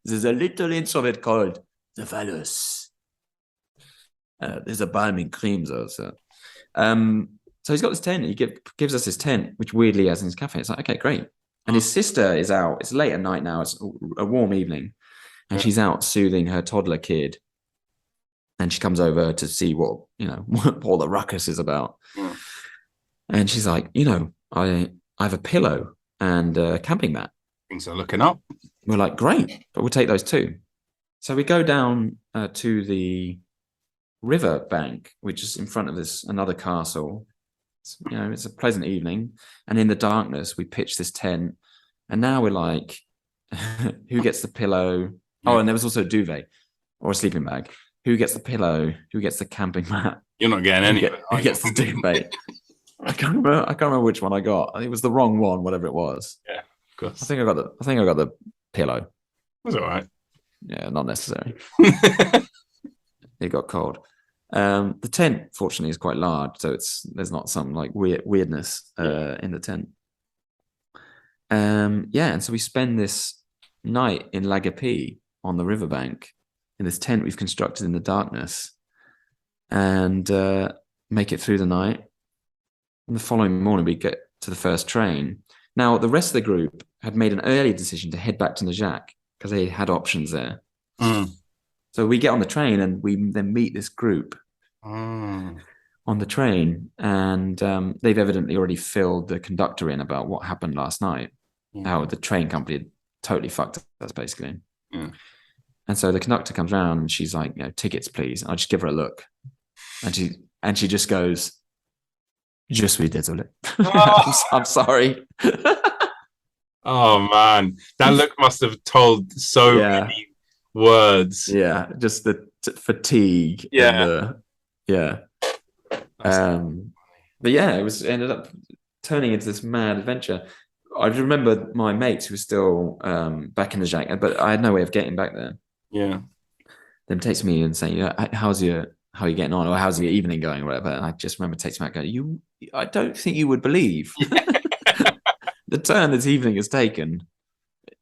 There's a little instrument called the phallus. There's a balming cream though. So he's got this tent. He gives us his tent, which weirdly has in his cafe. It's like, okay, great. And his sister is out. It's late at night now. It's a warm evening. And she's out soothing her toddler kid. And she comes over to see what all the ruckus is about. Yeah. And she's like, I have a pillow and a camping mat. Things are looking up. We're like, great, but we'll take those too. So we go down to the river bank, which is in front of another castle. It's a pleasant evening. And in the darkness, we pitch this tent. And now we're like, who gets the pillow? Oh, and there was also a duvet or a sleeping bag. Who gets the pillow? Who gets the camping mat? You're not getting any of it. Who gets the duvet? I can't remember which one I got. I think it was the wrong one, whatever it was. Yeah, of course. I think I got the pillow. It was all right. Yeah, not necessary. It got cold. The tent, fortunately, is quite large, so there's not some like weirdness in the tent. And so we spend this night in Lagapee on the riverbank in this tent we've constructed in the darkness, and make it through the night. And the following morning, we get to the first train. Now, the rest of the group had made an early decision to head back to Neumark because they had options there. So we get on the train and we then meet this group on the train, and they've evidently already filled the conductor in about what happened last night, how the train company had totally fucked us, basically. And so the conductor comes around and she's like, tickets, please. And I just give her a look. And she just goes, Je suis désolé. I'm sorry. Oh, man. That look must have told so many words. Yeah, just the fatigue. Yeah. But yeah, it ended up turning into this mad adventure. I remember my mates who were still back in the Jack, but I had no way of getting back there. Yeah. Them texting me and saying, how are you getting on? Or how's your evening going? Or whatever. And I just remember texting back going, I don't think you would believe the turn this evening has taken,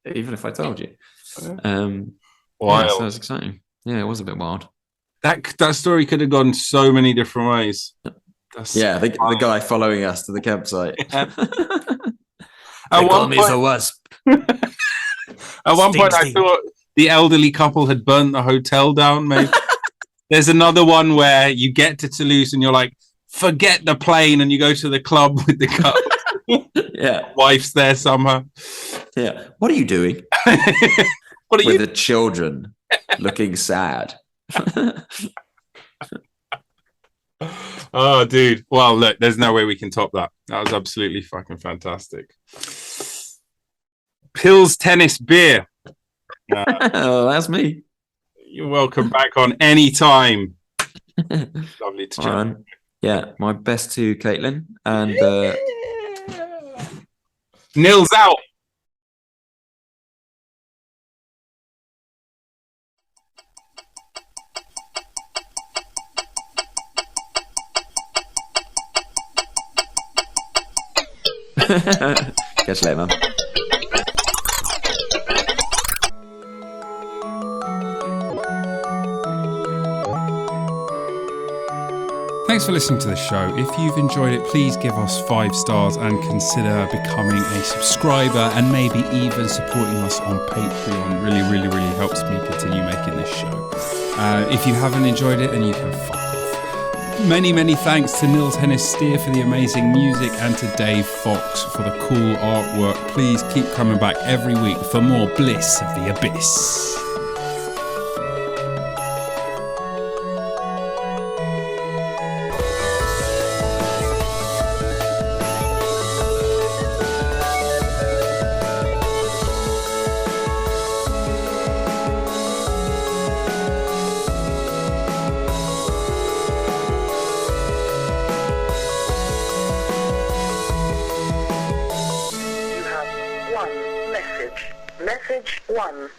even if I told you. Wild. Yeah, so it was exciting. Yeah, it was a bit wild. That story could have gone so many different ways. The guy following us to the campsite. They call me the Wasp. At one point, I thought the elderly couple had burnt the hotel down. Maybe there's another one where you get to Toulouse and you're like, forget the plane, and you go to the club with the couple. Wife's there somehow. Yeah. What are you doing? What are with the children looking sad? Oh, dude. Well, look, there's no way we can top that. That was absolutely fucking fantastic. Pills, tennis, beer. Oh, that's me. You're welcome back on any time. Lovely to chat. Yeah, my best to Caitlin and Nils out. Catch you later, man. Thanks for listening to the show. If you've enjoyed it, please give us 5 stars and consider becoming a subscriber and maybe even supporting us on Patreon. Really, really, really helps me continue making this show. If you haven't enjoyed it, then you can fuck off. Many, many thanks to Nils Steer for the amazing music and to Dave Fox for the cool artwork. Please keep coming back every week for more Bliss of the Abyss. Message 1.